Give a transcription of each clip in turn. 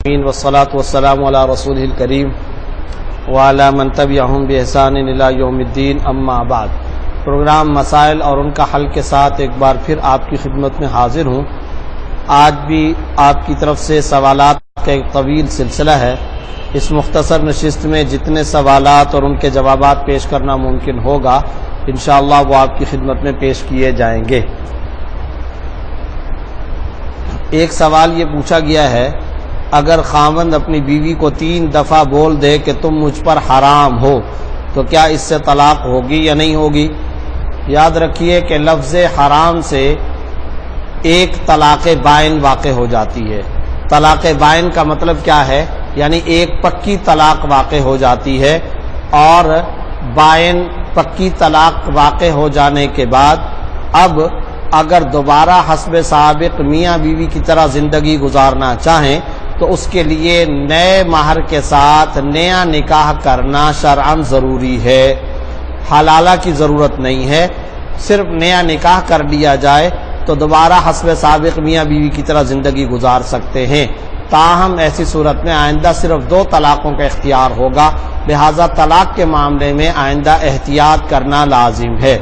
والصلاة والسلام علی رسولہ الکریم وعلی من تبعہم بإحسان الی یوم الدین اما بعد۔ پروگرام مسائل اور ان کا حل کے ساتھ ایک بار پھر آپ کی خدمت میں حاضر ہوں۔ آج بھی آپ کی طرف سے سوالات کا ایک طویل سلسلہ ہے۔ اس مختصر نشست میں جتنے سوالات اور ان کے جوابات پیش کرنا ممکن ہوگا انشاءاللہ وہ آپ کی خدمت میں پیش کیے جائیں گے۔ ایک سوال یہ پوچھا گیا ہے، اگر خاوند اپنی بیوی کو 3 دفعہ بول دے کہ تم مجھ پر حرام ہو تو کیا اس سے طلاق ہوگی یا نہیں ہوگی؟ یاد رکھیے کہ لفظ حرام سے ایک طلاق بائن واقع ہو جاتی ہے۔ طلاق بائن کا مطلب کیا ہے؟ یعنی ایک پکی طلاق واقع ہو جاتی ہے، اور بائن پکی طلاق واقع ہو جانے کے بعد اب اگر دوبارہ حسب سابق میاں بیوی کی طرح زندگی گزارنا چاہیں تو اس کے لیے نئے مہر کے ساتھ نیا نکاح کرنا شرعاً ضروری ہے۔ حلالہ کی ضرورت نہیں ہے، صرف نیا نکاح کر لیا جائے تو دوبارہ حسب سابق میاں بیوی کی طرح زندگی گزار سکتے ہیں۔ تاہم ایسی صورت میں آئندہ صرف 2 طلاقوں کا اختیار ہوگا، لہذا طلاق کے معاملے میں آئندہ احتیاط کرنا لازم ہے۔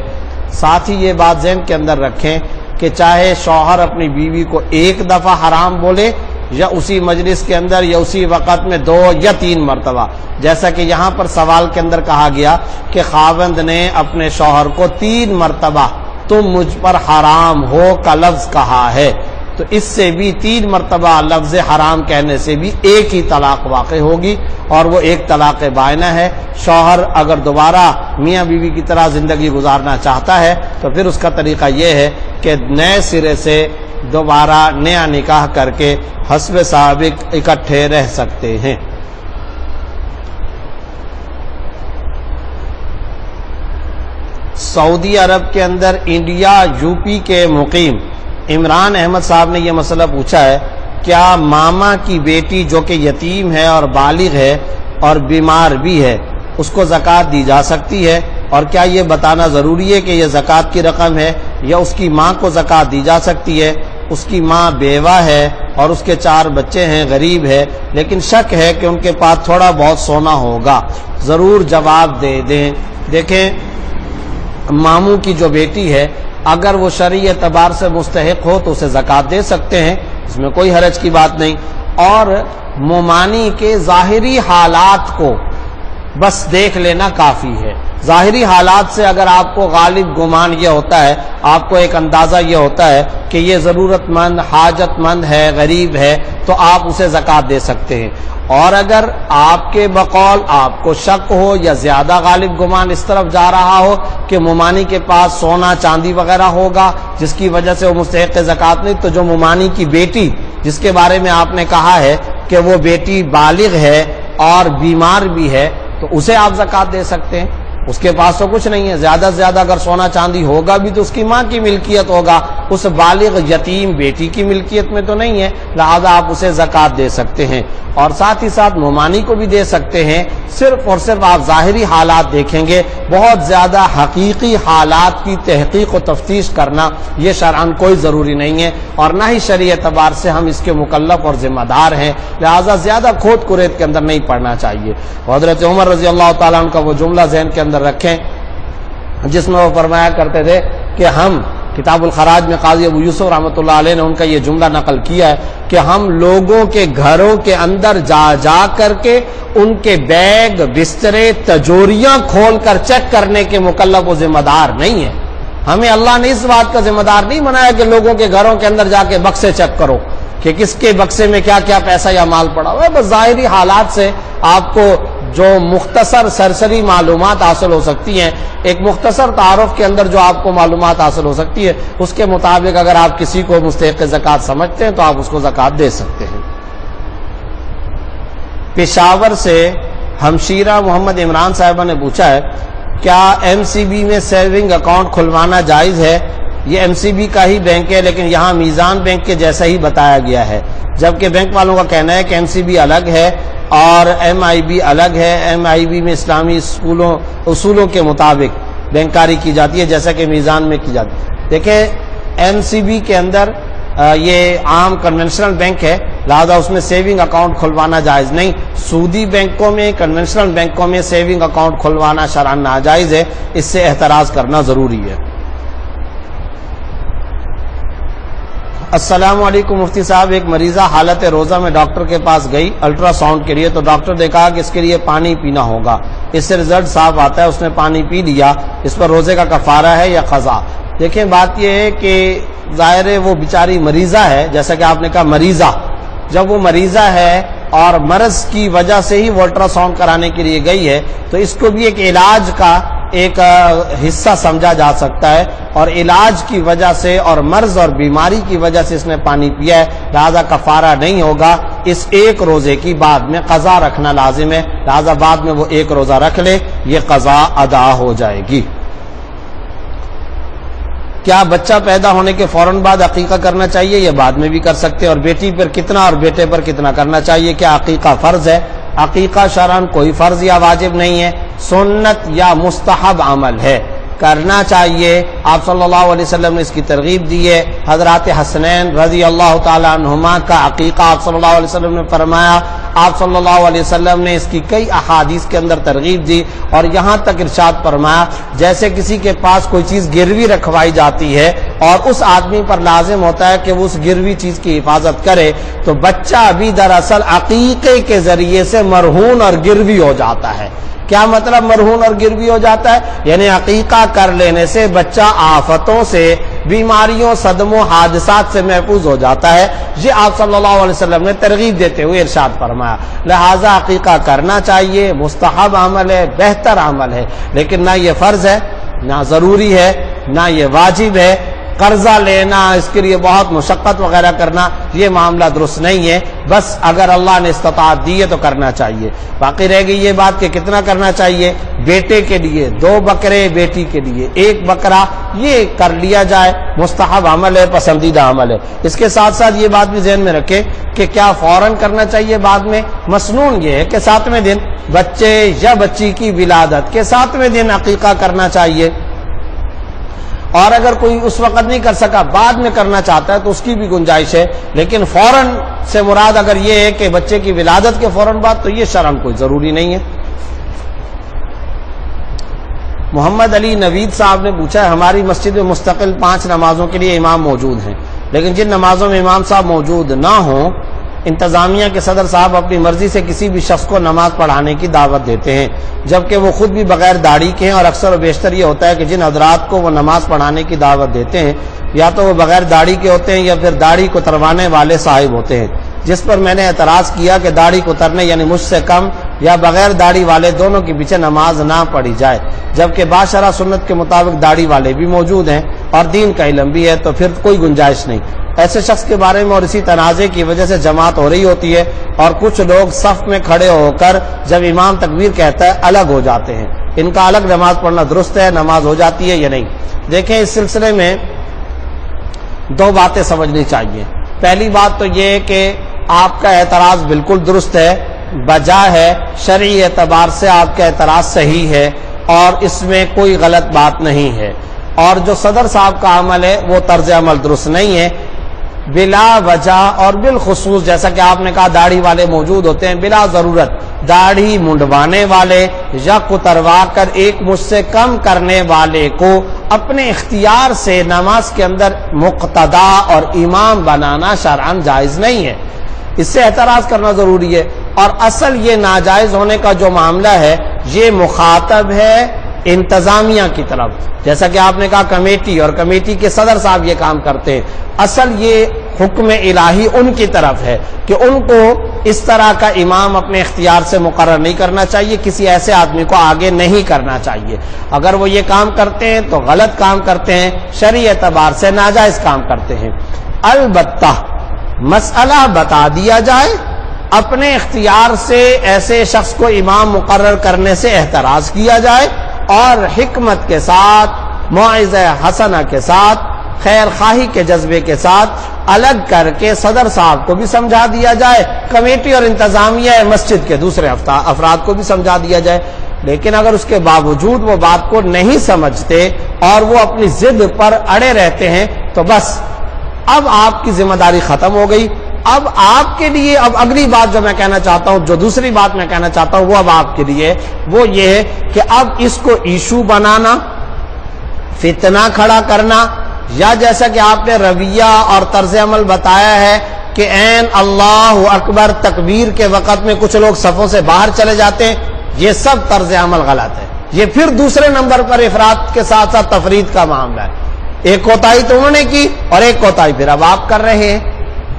ساتھ ہی یہ بات ذہن کے اندر رکھیں کہ چاہے شوہر اپنی بیوی کو 1 دفعہ حرام بولے یا اسی مجلس کے اندر یا اسی وقت میں 2 یا 3 مرتبہ، جیسا کہ یہاں پر سوال کے اندر کہا گیا کہ خاوند نے اپنے شوہر کو 3 مرتبہ تم مجھ پر حرام ہو کا لفظ کہا ہے، تو اس سے بھی 3 مرتبہ لفظ حرام کہنے سے بھی ایک ہی طلاق واقع ہوگی، اور وہ ایک طلاق بائنہ ہے۔ شوہر اگر دوبارہ میاں بیوی کی طرح زندگی گزارنا چاہتا ہے تو پھر اس کا طریقہ یہ ہے کہ نئے سرے سے دوبارہ نیا نکاح کر کے حسب سابق اکٹھے رہ سکتے ہیں۔ سعودی عرب کے اندر انڈیا یوپی کے مقیم عمران احمد صاحب نے یہ مسئلہ پوچھا ہے، کیا ماما کی بیٹی جو کہ یتیم ہے اور بالغ ہے اور بیمار بھی ہے اس کو زکوٰۃ دی جا سکتی ہے، اور کیا یہ بتانا ضروری ہے کہ یہ زکوٰۃ کی رقم ہے یا اس کی ماں کو زکوٰۃ دی جا سکتی ہے؟ اس کی ماں بیوہ ہے اور اس کے 4 بچے ہیں، غریب ہے، لیکن شک ہے کہ ان کے پاس تھوڑا بہت سونا ہوگا، ضرور جواب دے دیں۔ دیکھیں، ماموں کی جو بیٹی ہے اگر وہ شرعی اعتبار سے مستحق ہو تو اسے زکوٰۃ دے سکتے ہیں، اس میں کوئی حرج کی بات نہیں، اور ممانی کے ظاہری حالات کو بس دیکھ لینا کافی ہے۔ ظاہری حالات سے اگر آپ کو غالب گمان یہ ہوتا ہے، آپ کو ایک اندازہ یہ ہوتا ہے کہ یہ ضرورت مند حاجت مند ہے، غریب ہے، تو آپ اسے زکوٰۃ دے سکتے ہیں۔ اور اگر آپ کے بقول آپ کو شک ہو یا زیادہ غالب گمان اس طرف جا رہا ہو کہ ممانی کے پاس سونا چاندی وغیرہ ہوگا جس کی وجہ سے وہ مستحق زکوٰۃ نہیں، تو جو ممانی کی بیٹی جس کے بارے میں آپ نے کہا ہے کہ وہ بیٹی بالغ ہے اور بیمار بھی ہے تو اسے آپ زکوٰۃ دے سکتے ہیں۔ اس کے پاس تو کچھ نہیں ہے، زیادہ سے زیادہ اگر سونا چاندی ہوگا بھی تو اس کی ماں کی ملکیت ہوگا، اس بالغ یتیم بیٹی کی ملکیت میں تو نہیں ہے، لہذا آپ اسے زکوٰۃ دے سکتے ہیں، اور ساتھ ہی ساتھ ممانی کو بھی دے سکتے ہیں۔ صرف اور صرف آپ ظاہری حالات دیکھیں گے، بہت زیادہ حقیقی حالات کی تحقیق و تفتیش کرنا یہ شرعاً کوئی ضروری نہیں ہے، اور نہ ہی شرعی اعتبار سے ہم اس کے مکلف اور ذمہ دار ہیں، لہذا زیادہ کھوٹ کرید کے اندر نہیں پڑنا چاہیے۔ حضرت عمر رضی اللہ تعالیٰ عنہ کا وہ جملہ ذہن کے اندر رکھیں جس میں وہ فرمایا کرتے تھے کہ ہم کتاب الخراج میں قاضی ابو یوسف رحمۃ اللہ علیہ نے ان کا یہ جملہ نقل کیا ہے کہ ہم لوگوں کے گھروں کے اندر جا جا کر کے ان کے بیگ بسترے تجوریاں کھول کر چیک کرنے کے مکلف و ذمہ دار نہیں ہیں۔ ہمیں اللہ نے اس بات کا ذمہ دار نہیں بنایا کہ لوگوں کے گھروں کے اندر جا کے بکسے چیک کرو کہ کس کے بکسے میں کیا کیا پیسہ یا مال پڑا ہوا ہے۔ بس ظاہری حالات سے آپ کو جو مختصر سرسری معلومات حاصل ہو سکتی ہیں، ایک مختصر تعارف کے اندر جو آپ کو معلومات حاصل ہو سکتی ہے، اس کے مطابق اگر آپ کسی کو مستحق زکوٰۃ سمجھتے ہیں تو آپ اس کو زکوٰۃ دے سکتے ہیں۔ پشاور سے ہمشیرہ محمد عمران صاحبہ نے پوچھا ہے، کیا ایم سی بی میں سیونگ اکاؤنٹ کھلوانا جائز ہے؟ یہ ایم سی بی کا ہی بینک ہے لیکن یہاں میزان بینک کے جیسا ہی بتایا گیا ہے، جبکہ بینک والوں کا کہنا ہے کہ ایم سی بی الگ ہے اور ایم آئی بی الگ ہے۔ ایم آئی بی میں اسلامی اصولوں کے مطابق بینکاری کی جاتی ہے جیسا کہ میزان میں کی جاتی ہے۔ دیکھیں، ایم سی بی کے اندر یہ عام کنونشنل بینک ہے، لہذا اس میں سیونگ اکاؤنٹ کھلوانا جائز نہیں. سودی بینکوں میں، کنونشنل بینکوں میں سیونگ اکاؤنٹ کھلوانا شرعاً ناجائز ہے، اس سے احتراز کرنا ضروری ہے. السلام علیکم مفتی صاحب، ایک مریضہ حالت روزہ میں ڈاکٹر کے پاس گئی الٹرا ساؤنڈ کے لیے، تو ڈاکٹر نے کہا کہ اس کے لیے پانی پینا ہوگا، اس سے رزلٹ صاف آتا ہے. اس نے پانی پی لیا، اس پر روزے کا کفارہ ہے یا قضا؟ دیکھیں بات یہ ہے کہ ظاہر ہے وہ بیچاری مریضہ ہے، جیسا کہ آپ نے کہا مریضہ، جب وہ مریضہ ہے اور مرض کی وجہ سے ہی وہ الٹرا ساؤنڈ کرانے کے لیے گئی ہے، تو اس کو بھی ایک علاج کا ایک حصہ سمجھا جا سکتا ہے، اور علاج کی وجہ سے اور مرض اور بیماری کی وجہ سے اس نے پانی پیا ہے، لہذا کفارہ نہیں ہوگا. اس ایک روزے کی بعد میں قضا رکھنا لازم ہے، لہذا بعد میں وہ ایک روزہ رکھ لے، یہ قضا ادا ہو جائے گی. کیا بچہ پیدا ہونے کے فوراً بعد عقیقہ کرنا چاہیے یا بعد میں بھی کر سکتے ہیں؟ اور بیٹی پر کتنا اور بیٹے پر کتنا کرنا چاہیے؟ کیا عقیقہ فرض ہے؟ عقیقہ شرعاً کوئی فرض یا واجب نہیں ہے، سنت یا مستحب عمل ہے، کرنا چاہیے. آپ صلی اللہ علیہ وسلم نے اس کی ترغیب دی ہے. حضرات حسنین رضی اللہ تعالی عنہما کا عقیقہ آپ صلی اللہ علیہ وسلم نے فرمایا. آپ صلی اللہ علیہ وسلم نے اس کی کئی احادیث کے اندر ترغیب دی، اور یہاں تک ارشاد فرمایا جیسے کسی کے پاس کوئی چیز گروی رکھوائی جاتی ہے اور اس آدمی پر لازم ہوتا ہے کہ وہ اس گروی چیز کی حفاظت کرے، تو بچہ بھی دراصل عقیقے کے ذریعے سے مرہون اور گروی ہو جاتا ہے. کیا مطلب مرہون اور گروی ہو جاتا ہے؟ یعنی عقیقہ کر لینے سے بچہ آفتوں سے، بیماریوں، صدموں، حادثات سے محفوظ ہو جاتا ہے. یہ آپ صلی اللہ علیہ وسلم نے ترغیب دیتے ہوئے ارشاد فرمایا. لہذا عقیقہ کرنا چاہیے، مستحب عمل ہے، بہتر عمل ہے، لیکن نہ یہ فرض ہے، نہ ضروری ہے، نہ یہ واجب ہے. قرضہ لینا، اس کے لیے بہت مشقت وغیرہ کرنا، یہ معاملہ درست نہیں ہے. بس اگر اللہ نے استطاعت دی ہے تو کرنا چاہیے. باقی رہ گئی یہ بات کہ کتنا کرنا چاہیے. بیٹے کے لیے 2 بکرے، بیٹی کے لیے 1 بکرا، یہ کر لیا جائے، مستحب عمل ہے، پسندیدہ عمل ہے. اس کے ساتھ ساتھ یہ بات بھی ذہن میں رکھیں کہ کیا فوراً کرنا چاہیے بعد میں؟ مسنون یہ ہے کہ 7ویں دن بچے یا بچی کی ولادت کے 7ویں دن عقیقہ کرنا چاہیے. اور اگر کوئی اس وقت نہیں کر سکا، بعد میں کرنا چاہتا ہے تو اس کی بھی گنجائش ہے، لیکن فوراً سے مراد اگر یہ ہے کہ بچے کی ولادت کے فوراً بعد، تو یہ شرعاً کوئی ضروری نہیں ہے. محمد علی نوید صاحب نے پوچھا ہے ہماری مسجد میں مستقل 5 نمازوں کے لیے امام موجود ہیں، لیکن جن نمازوں میں امام صاحب موجود نہ ہوں، انتظامیہ کے صدر صاحب اپنی مرضی سے کسی بھی شخص کو نماز پڑھانے کی دعوت دیتے ہیں، جبکہ وہ خود بھی بغیر داڑھی کے ہیں. اور اکثر و بیشتر یہ ہوتا ہے کہ جن حضرات کو وہ نماز پڑھانے کی دعوت دیتے ہیں یا تو وہ بغیر داڑھی کے ہوتے ہیں یا پھر داڑھی کو تروانے والے صاحب ہوتے ہیں، جس پر میں نے اعتراض کیا کہ داڑھی کو ترنے یعنی مجھ سے کم یا بغیر داڑھی والے دونوں کے پیچھے نماز نہ پڑھی جائے، جبکہ باشرع سنت کے مطابق داڑھی والے بھی موجود ہیں اور دین کا علم بھی ہے، تو پھر کوئی گنجائش نہیں. ایسے شخص کے بارے میں اور اسی تنازع کی وجہ سے جماعت ہو رہی ہوتی ہے اور کچھ لوگ صف میں کھڑے ہو کر جب امام تکبیر کہتا ہے الگ ہو جاتے ہیں. ان کا الگ نماز پڑھنا درست ہے؟ نماز ہو جاتی ہے یا نہیں؟ دیکھیں اس سلسلے میں 2 باتیں سمجھنی چاہیے. پہلی بات تو یہ کہ آپ کا اعتراض بالکل درست ہے، بجا ہے، شرعی اعتبار سے آپ کا اعتراض صحیح ہے اور اس میں کوئی غلط بات نہیں ہے. اور جو صدر صاحب کا عمل ہے وہ طرز عمل درست نہیں ہے. بلا وجہ اور بالخصوص جیسا کہ آپ نے کہا داڑھی والے موجود ہوتے ہیں، بلا ضرورت داڑھی منڈوانے والے یا کتروا کر ایک مجھ سے کم کرنے والے کو اپنے اختیار سے نماز کے اندر مقتدا اور امام بنانا شرعاً جائز نہیں ہے. اس سے اعتراض کرنا ضروری ہے. اور اصل یہ ناجائز ہونے کا جو معاملہ ہے یہ مخاطب ہے انتظامیہ کی طرف، جیسا کہ آپ نے کہا کمیٹی اور کمیٹی کے صدر صاحب یہ کام کرتے ہیں. اصل یہ حکم الہی ان کی طرف ہے کہ ان کو اس طرح کا امام اپنے اختیار سے مقرر نہیں کرنا چاہیے، کسی ایسے آدمی کو آگے نہیں کرنا چاہیے. اگر وہ یہ کام کرتے ہیں تو غلط کام کرتے ہیں، شرعی اعتبار سے ناجائز کام کرتے ہیں. البتہ مسئلہ بتا دیا جائے، اپنے اختیار سے ایسے شخص کو امام مقرر کرنے سے احتراز کیا جائے اور حکمت کے ساتھ، موعظہ حسنہ کے ساتھ، خیر خواہی کے جذبے کے ساتھ الگ کر کے صدر صاحب کو بھی سمجھا دیا جائے، کمیٹی اور انتظامیہ مسجد کے دوسرے افراد کو بھی سمجھا دیا جائے. لیکن اگر اس کے باوجود وہ بات کو نہیں سمجھتے اور وہ اپنی ضد پر اڑے رہتے ہیں تو بس اب آپ کی ذمہ داری ختم ہو گئی. اب آپ کے لیے اب اگلی بات جو میں کہنا چاہتا ہوں، جو دوسری بات میں کہنا چاہتا ہوں وہ اب آپ کے لیے وہ یہ ہے کہ اب اس کو ایشو بنانا، فتنہ کھڑا کرنا، یا جیسا کہ آپ نے رویہ اور طرز عمل بتایا ہے کہ عین اللہ اکبر تکبیر کے وقت میں کچھ لوگ صفوں سے باہر چلے جاتے ہیں، یہ سب طرز عمل غلط ہے. یہ پھر دوسرے نمبر پر افراد کے ساتھ ساتھ تفرید کا معاملہ ہے. ایک کوتاہی تو انہوں نے کی اور ایک کوتاہی پھر اب آپ کر رہے ہیں.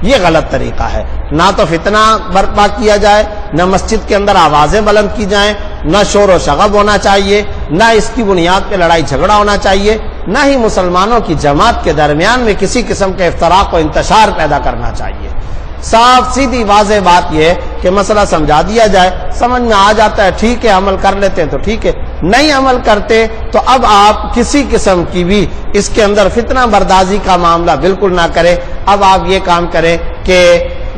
یہ غلط طریقہ ہے. نہ تو فتنہ برپا کیا جائے، نہ مسجد کے اندر آوازیں بلند کی جائیں، نہ شور و شغب ہونا چاہیے، نہ اس کی بنیاد پہ لڑائی جھگڑا ہونا چاہیے، نہ ہی مسلمانوں کی جماعت کے درمیان میں کسی قسم کے افتراق و انتشار پیدا کرنا چاہیے. صاف سیدھی واضح بات یہ ہے کہ مسئلہ سمجھا دیا جائے، سمجھ میں آ جاتا ہے ٹھیک ہے، عمل کر لیتے ہیں تو ٹھیک ہے، نہیں عمل کرتے تو اب آپ کسی قسم کی بھی اس کے اندر فتنہ بردازی کا معاملہ بالکل نہ کریں. اب آپ یہ کام کریں کہ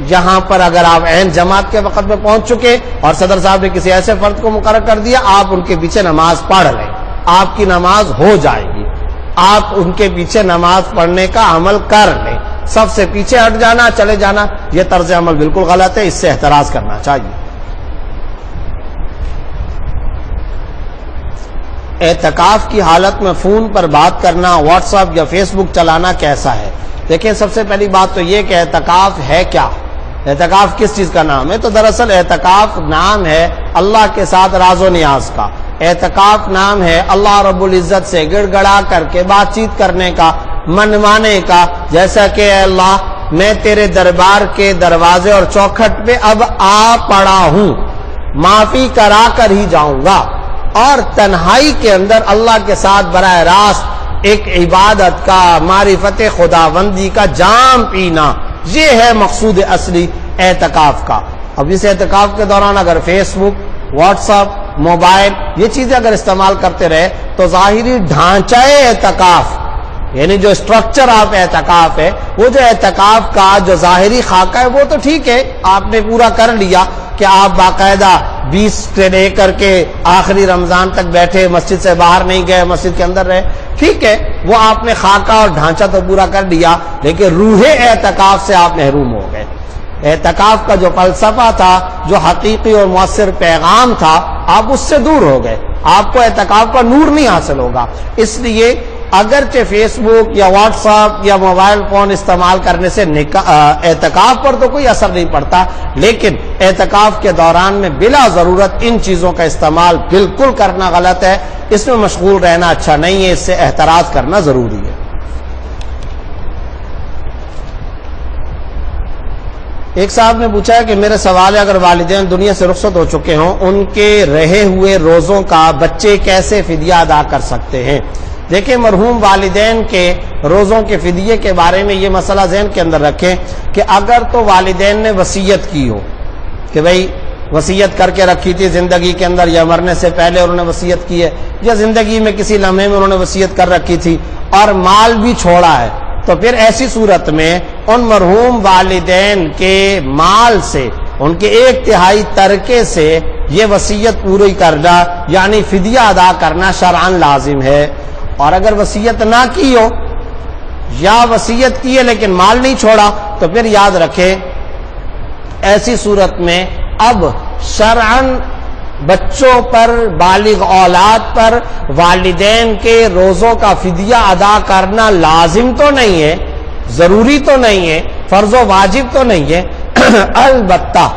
یہاں پر اگر آپ عین جماعت کے وقت میں پہنچ چکے اور صدر صاحب نے کسی ایسے فرد کو مقرر کر دیا، آپ ان کے پیچھے نماز پڑھ لیں، آپ کی نماز ہو جائے گی. آپ ان کے پیچھے نماز پڑھنے کا عمل کر لیں. سب سے پیچھے ہٹ جانا، چلے جانا، یہ طرز عمل بالکل غلط ہے، اس سے احتراز کرنا چاہیے. اعتکاف کی حالت میں فون پر بات کرنا، واٹس ایپ یا فیس بک چلانا کیسا ہے؟ دیکھیں، سب سے پہلی بات تو یہ کہ اعتکاف ہے کیا؟ اعتکاف کس چیز کا نام ہے؟ تو دراصل اعتکاف نام ہے اللہ کے ساتھ راز و نیاز کا. اعتکاف نام ہے اللہ رب العزت سے گڑ گڑا کر کے بات چیت کرنے کا، منوانے کا. جیسا کہ اے اللہ، میں تیرے دربار کے دروازے اور چوکھٹ پہ اب آ پڑا ہوں، معافی کرا کر ہی جاؤں گا. اور تنہائی کے اندر اللہ کے ساتھ براہ راست ایک عبادت کا، معرفت خداوندی کا جام پینا، یہ ہے مقصود اصلی اعتکاف کا. اب اس اعتکاف کے دوران اگر فیس بک، واٹس ایپ، موبائل یہ چیزیں اگر استعمال کرتے رہے تو ظاہری ڈھانچہ اعتکاف، یعنی جو اسٹرکچر آپ اعتکاف ہے، وہ جو اعتکاف کا جو ظاہری خاکہ ہے وہ تو ٹھیک ہے، آپ نے پورا کر لیا کہ آپ باقاعدہ 20 سے لے کر کے آخری رمضان تک بیٹھے، مسجد سے باہر نہیں گئے، مسجد کے اندر رہے، ٹھیک ہے، وہ آپ نے خاکہ اور ڈھانچہ تو پورا کر لیا، لیکن روح اعتکاف سے آپ محروم ہو گئے. اعتکاف کا جو فلسفہ تھا، جو حقیقی اور مؤثر پیغام تھا، آپ اس سے دور ہو گئے. آپ کو اعتکاف کا نور نہیں حاصل ہوگا. اس لیے اگرچہ فیس بک یا واٹس ایپ یا موبائل فون استعمال کرنے سے اعتکاف پر تو کوئی اثر نہیں پڑتا، لیکن اعتکاف کے دوران میں بلا ضرورت ان چیزوں کا استعمال بالکل کرنا غلط ہے. اس میں مشغول رہنا اچھا نہیں ہے، اس سے احتراز کرنا ضروری ہے. ایک صاحب نے پوچھا ہے کہ میرے سوال ہے، اگر والدین دنیا سے رخصت ہو چکے ہوں، ان کے رہے ہوئے روزوں کا بچے کیسے فدیہ ادا کر سکتے ہیں؟ دیکھیں، مرحوم والدین کے روزوں کے فدیے کے بارے میں یہ مسئلہ ذہن کے اندر رکھیں کہ اگر تو والدین نے وصیت کی ہو کہ بھئی وصیت کر کے رکھی تھی زندگی کے اندر، یا مرنے سے پہلے انہوں نے وصیت کی ہے، یا زندگی میں کسی لمحے میں انہوں نے وصیت کر رکھی تھی اور مال بھی چھوڑا ہے، تو پھر ایسی صورت میں ان مرحوم والدین کے مال سے، ان کے 1/3 ترکے سے یہ وصیت پوری کرنا یعنی فدیہ ادا کرنا شرعاً لازم ہے. اور اگر وصیت نہ کی ہو یا وصیت کی ہے لیکن مال نہیں چھوڑا تو پھر یاد رکھیں ایسی صورت میں اب شرعاً بچوں پر، بالغ اولاد پر والدین کے روزوں کا فدیہ ادا کرنا لازم تو نہیں ہے، ضروری تو نہیں ہے، فرض و واجب تو نہیں ہے. البتہ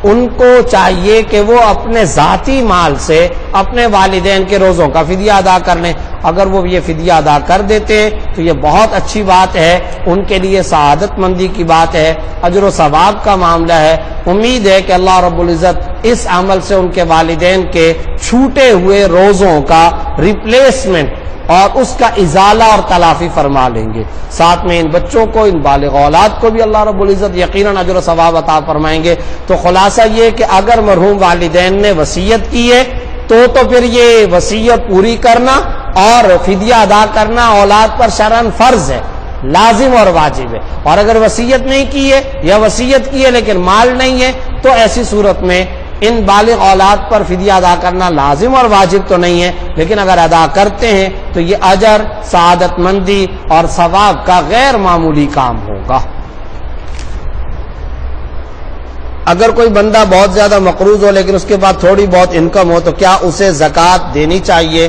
ان کو چاہیے کہ وہ اپنے ذاتی مال سے اپنے والدین کے روزوں کا فدیہ ادا کر لیں. اگر وہ یہ فدیہ ادا کر دیتے تو یہ بہت اچھی بات ہے، ان کے لیے سعادت مندی کی بات ہے، اجر و ثواب کا معاملہ ہے. امید ہے کہ اللہ رب العزت اس عمل سے ان کے والدین کے چھوٹے ہوئے روزوں کا ریپلیسمنٹ اور اس کا ازالہ اور تلافی فرما لیں گے. ساتھ میں ان بچوں کو، ان بالغ اولاد کو بھی اللہ رب العزت یقیناً اجر و ثواب عطا فرمائیں گے. تو خلاصہ یہ کہ اگر مرحوم والدین نے وصیت کی ہے تو پھر یہ وصیت پوری کرنا اور فدیہ ادا کرنا اولاد پر شرعاً فرض ہے، لازم اور واجب ہے. اور اگر وصیت نہیں کی ہے یا وصیت کی ہے لیکن مال نہیں ہے تو ایسی صورت میں ان بالغ اولاد پر فدیہ ادا کرنا لازم اور واجب تو نہیں ہے، لیکن اگر ادا کرتے ہیں تو یہ اجر، سعادت مندی اور ثواب کا غیر معمولی کام ہوگا. ہوگا۔ اگر کوئی بندہ بہت زیادہ مقروض ہو لیکن اس کے پاس تھوڑی بہت انکم ہو تو کیا اسے زکوٰۃ دینی چاہیے؟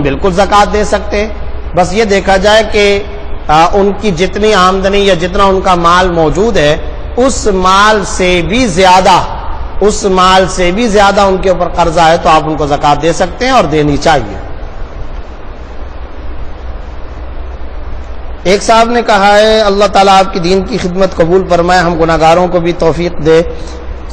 بالکل زکوٰۃ دے سکتے، بس یہ دیکھا جائے کہ ان کی جتنی آمدنی یا جتنا ان کا مال موجود ہے اس مال سے بھی زیادہ ان کے اوپر قرضہ ہے تو آپ ان کو زکوٰۃ دے سکتے ہیں اور دینی چاہیے۔ ایک صاحب نے کہا ہے اللہ تعالیٰ آپ کی دین کی خدمت قبول فرمائے، ہم گناہگاروں کو بھی توفیق دے،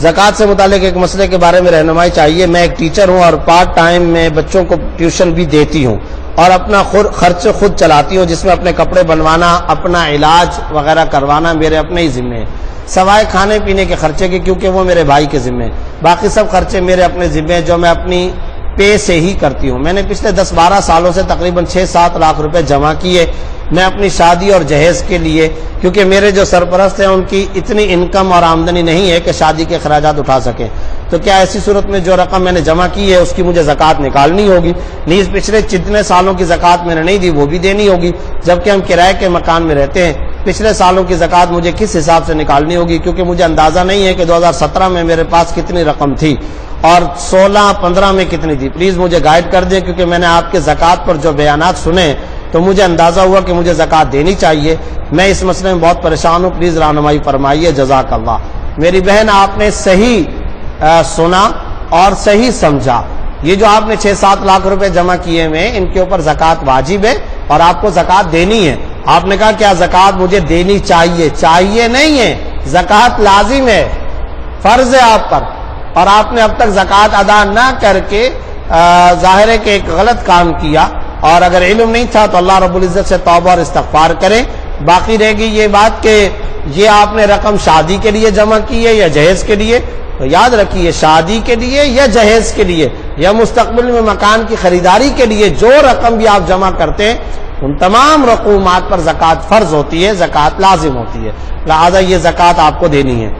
زکوٰۃ سے متعلق ایک مسئلے کے بارے میں رہنمائی چاہیے۔ میں ایک ٹیچر ہوں اور پارٹ ٹائم میں بچوں کو ٹیوشن بھی دیتی ہوں اور اپنا خرچ خود چلاتی ہوں، جس میں اپنے کپڑے بنوانا، اپنا علاج وغیرہ کروانا میرے اپنے ہی ذمے ہے، سوائے کھانے پینے کے خرچے کے کیونکہ وہ میرے بھائی کے ذمے، باقی سب خرچے میرے اپنے ذمے ہیں جو میں اپنی پے سے ہی کرتی ہوں۔ میں نے پچھلے 10-12 سالوں سے تقریباً 6-7 لاکھ روپے جمع کیے میں اپنی شادی اور جہیز کے لیے، کیونکہ میرے جو سرپرست ہیں ان کی اتنی انکم اور آمدنی نہیں ہے کہ شادی کے اخراجات اٹھا سکیں، تو کیا ایسی صورت میں جو رقم میں نے جمع کی ہے اس کی مجھے زکوٰۃ نکالنی ہوگی؟ نیز پچھلے جتنے سالوں کی زکوٰۃ میں نے نہیں دی وہ بھی دینی ہوگی، جبکہ ہم کرائے کے مکان میں رہتے ہیں۔ پچھلے سالوں کی زکوٰۃ مجھے کس حساب سے نکالنی ہوگی؟ کیونکہ مجھے اندازہ نہیں ہے کہ 2017 میں میرے پاس کتنی رقم تھی اور 16-15 میں کتنی تھی۔ پلیز مجھے گائیڈ کر دیں، کیونکہ میں نے آپ کے زکوٰۃ پر جو بیانات سنے تو مجھے اندازہ ہوا کہ مجھے زکوٰۃ دینی چاہیے۔ میں اس مسئلے میں بہت پریشان ہوں، پلیز رہنمائی فرمائیے، جزاک اللہ۔ میری بہن آپ نے صحیح سنا اور صحیح سمجھا، یہ جو آپ نے 6-7 لاکھ روپے جمع کیے میں ان کے اوپر زکوٰۃ واجب ہے اور آپ کو زکوٰۃ دینی ہے۔ آپ نے کہا کیا زکوٰۃ مجھے دینی چاہیے نہیں ہے، زکوٰۃ لازم ہے، فرض ہے آپ پر، اور آپ نے اب تک زکوٰۃ ادا نہ کر کے ظاہر ہے کہ ایک غلط کام کیا، اور اگر علم نہیں تھا تو اللہ رب العزت سے توبہ اور استغفار کریں۔ باقی رہے گی یہ بات کہ یہ آپ نے رقم شادی کے لیے جمع کی ہے یا جہیز کے لیے، تو یاد رکھیے شادی کے لیے یا جہیز کے لیے یا مستقبل میں مکان کی خریداری کے لیے جو رقم بھی آپ جمع کرتے ہیں ان تمام رقومات پر زکوٰۃ فرض ہوتی ہے، زکوٰۃ لازم ہوتی ہے، لہذا یہ زکوٰۃ آپ کو دینی ہے۔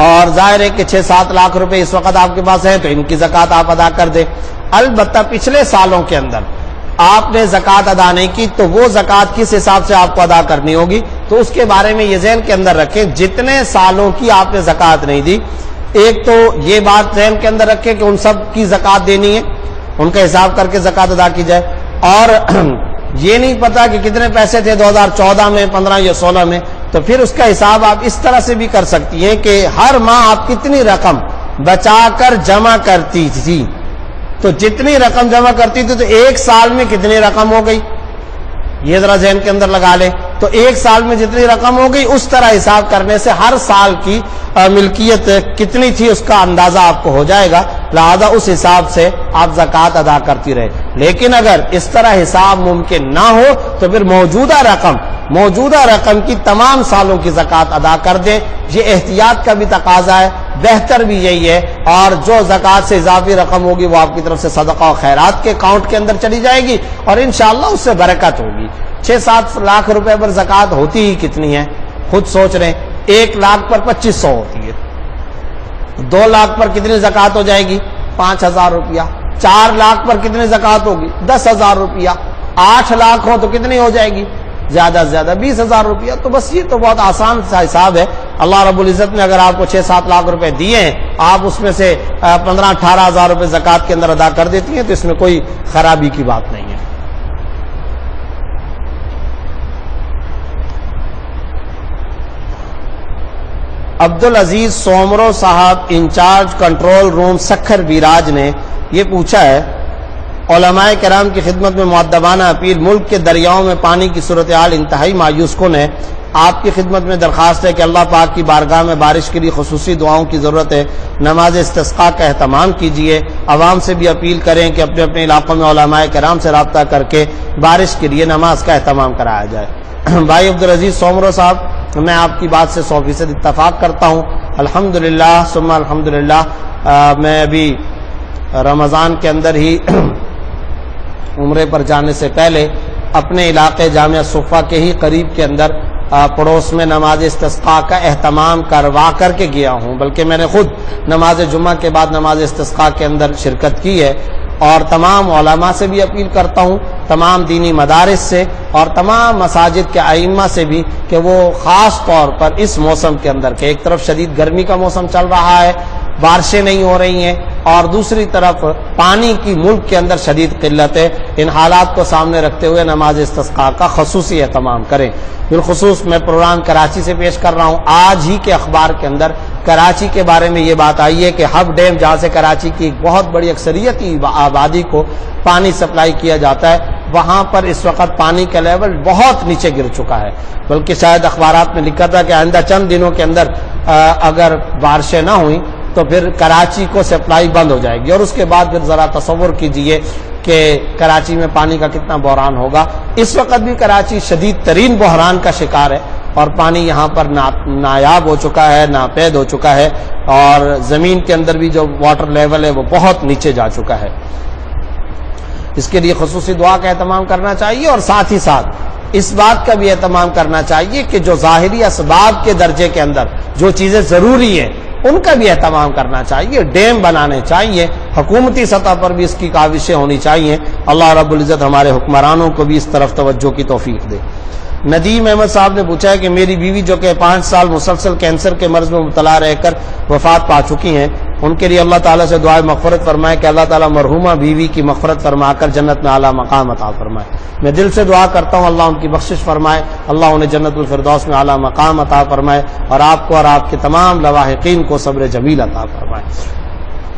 اور ظاہر ہے کہ 6-7 لاکھ روپے اس وقت آپ کے پاس ہیں تو ان کی زکوٰۃ آپ ادا کر دیں۔ البتہ پچھلے سالوں کے اندر آپ نے زکوٰۃ ادا نہیں کی تو وہ زکوٰۃ کس حساب سے آپ کو ادا کرنی ہوگی، تو اس کے بارے میں یہ ذہن کے اندر رکھیں جتنے سالوں کی آپ نے زکوٰۃ نہیں دی، ایک تو یہ بات ذہن کے اندر رکھیں کہ ان سب کی زکوٰۃ دینی ہے، ان کا حساب کر کے زکوٰۃ ادا کی جائے۔ اور یہ نہیں پتا کہ کتنے پیسے تھے 2014 میں، 15 یا 16 میں، تو پھر اس کا حساب آپ اس طرح سے بھی کر سکتی ہیں کہ ہر ماہ آپ کتنی رقم بچا کر جمع کرتی تھی، تو جتنی رقم جمع کرتی تھی تو ایک سال میں کتنی رقم ہو گئی، یہ ذرا ذہن کے اندر لگا لیں۔ تو ایک سال میں جتنی رقم ہو گئی اس طرح حساب کرنے سے ہر سال کی ملکیت کتنی تھی اس کا اندازہ آپ کو ہو جائے گا، لہذا اس حساب سے آپ زکوٰۃ ادا کرتی رہے۔ لیکن اگر اس طرح حساب ممکن نہ ہو تو پھر موجودہ رقم کی تمام سالوں کی زکوٰۃ ادا کر دیں، یہ احتیاط کا بھی تقاضا ہے، بہتر بھی یہی ہے، اور جو زکوٰۃ سے اضافی رقم ہوگی وہ آپ کی طرف سے صدقہ و خیرات کے اکاؤنٹ کے اندر چلی جائے گی اور انشاءاللہ اس سے برکت ہوگی۔ 6-7 لاکھ روپے پر زکوٰۃ ہوتی ہی کتنی ہے خود سوچ رہے ہیں، 1 لاکھ پر 2500 ہوتی ہے، 2 لاکھ پر کتنی زکوٰۃ ہو جائے گی؟ 5000 روپیہ۔ 4 لاکھ پر کتنی زکوٰۃ ہوگی؟ 10,000 روپیہ۔ 8 لاکھ ہو تو کتنی ہو جائے گی؟ زیادہ سے زیادہ 20,000 روپیہ۔ تو بس یہ تو بہت آسان سا حساب ہے، اللہ رب العزت نے اگر آپ کو 6-7 لاکھ روپے دیے ہیں، آپ اس میں سے 15-18 ہزار روپے زکوٰۃ کے اندر ادا کر دیتی ہیں تو اس میں کوئی خرابی کی بات نہیں ہے۔ عبدالعزیز سومرو صاحب in charge control room Sukkur barrage نے یہ پوچھا ہے، علماء کرام کی خدمت میں مؤدبانہ اپیل، ملک کے دریاؤں میں پانی کی صورتحال انتہائی مایوس کن ہے، آپ کی خدمت میں درخواست ہے کہ اللہ پاک کی بارگاہ میں بارش کے لیے خصوصی دعاؤں کی ضرورت ہے، نماز استسقاء کا اہتمام کیجیے، عوام سے بھی اپیل کریں کہ اپنے اپنے علاقوں میں علماء کرام سے رابطہ کر کے بارش کے لیے نماز کا اہتمام کرایا جائے۔ بھائی عبدالعزیز سومرو صاحب، میں آپ کی بات سے 100% اتفاق کرتا ہوں، الحمدللہ ثم الحمدللہ۔ میں ابھی رمضان کے اندر ہی عمرے پر جانے سے پہلے اپنے علاقے جامعہ صفا کے ہی قریب کے اندر پڑوس میں نماز استسقاء کا اہتمام کروا کر کے گیا ہوں، بلکہ میں نے خود نماز جمعہ کے بعد نماز استسقاء کے اندر شرکت کی ہے، اور تمام علماء سے بھی اپیل کرتا ہوں، تمام دینی مدارس سے اور تمام مساجد کے ائمہ سے بھی، کہ وہ خاص طور پر اس موسم کے اندر، کہ ایک طرف شدید گرمی کا موسم چل رہا ہے، بارشیں نہیں ہو رہی ہیں، اور دوسری طرف پانی کی ملک کے اندر شدید قلت ہے، ان حالات کو سامنے رکھتے ہوئے نماز استسقاء کا خصوصی اہتمام کریں۔ بالخصوص میں پروگرام کراچی سے پیش کر رہا ہوں۔ آج ہی کے اخبار کے اندر کراچی کے بارے میں یہ بات آئی ہے کہ ہب ڈیم، جہاں سے کراچی کی ایک بہت بڑی اکثریتی آبادی کو پانی سپلائی کیا جاتا ہے، وہاں پر اس وقت پانی کا لیول بہت نیچے گر چکا ہے، بلکہ شاید اخبارات میں لکھا تھا کہ آئندہ چند دنوں کے اندر اگر بارشیں نہ ہوئیں تو پھر کراچی کو سپلائی بند ہو جائے گی، اور اس کے بعد پھر ذرا تصور کیجئے کہ کراچی میں پانی کا کتنا بحران ہوگا۔ اس وقت بھی کراچی شدید ترین بحران کا شکار ہے، اور پانی یہاں پر نایاب ہو چکا ہے، ناپید ہو چکا ہے، اور زمین کے اندر بھی جو واٹر لیول ہے وہ بہت نیچے جا چکا ہے۔ اس کے لیے خصوصی دعا کا اہتمام کرنا چاہیے، اور ساتھ ہی ساتھ اس بات کا بھی اہتمام کرنا چاہیے کہ جو ظاہری اسباب کے درجے کے اندر جو چیزیں ضروری ہیں ان کا بھی اہتمام کرنا چاہیے، ڈیم بنانے چاہیے، حکومتی سطح پر بھی اس کی کاوشیں ہونی چاہیے۔ اللہ رب العزت ہمارے حکمرانوں کو بھی اس طرف توجہ کی توفیق دے۔ ندیم احمد صاحب نے پوچھا ہے کہ میری بیوی جو کہ 5 سال مسلسل کینسر کے مرض میں مبتلا رہ کر وفات پا چکی ہیں، ان کے لیے اللہ تعالیٰ سے دعائے مغفرت فرمائے کہ اللہ تعالیٰ مرحومہ بیوی کی مغفرت فرما کر جنت میں اعلیٰ مقام عطا فرمائے۔ میں دل سے دعا کرتا ہوں اللہ ان کی بخشش فرمائے، اللہ انہیں جنت الفردوس میں اعلیٰ مقام عطا فرمائے، اور آپ کو اور آپ کے تمام لواحقین کو صبر جمیل عطا فرمائے۔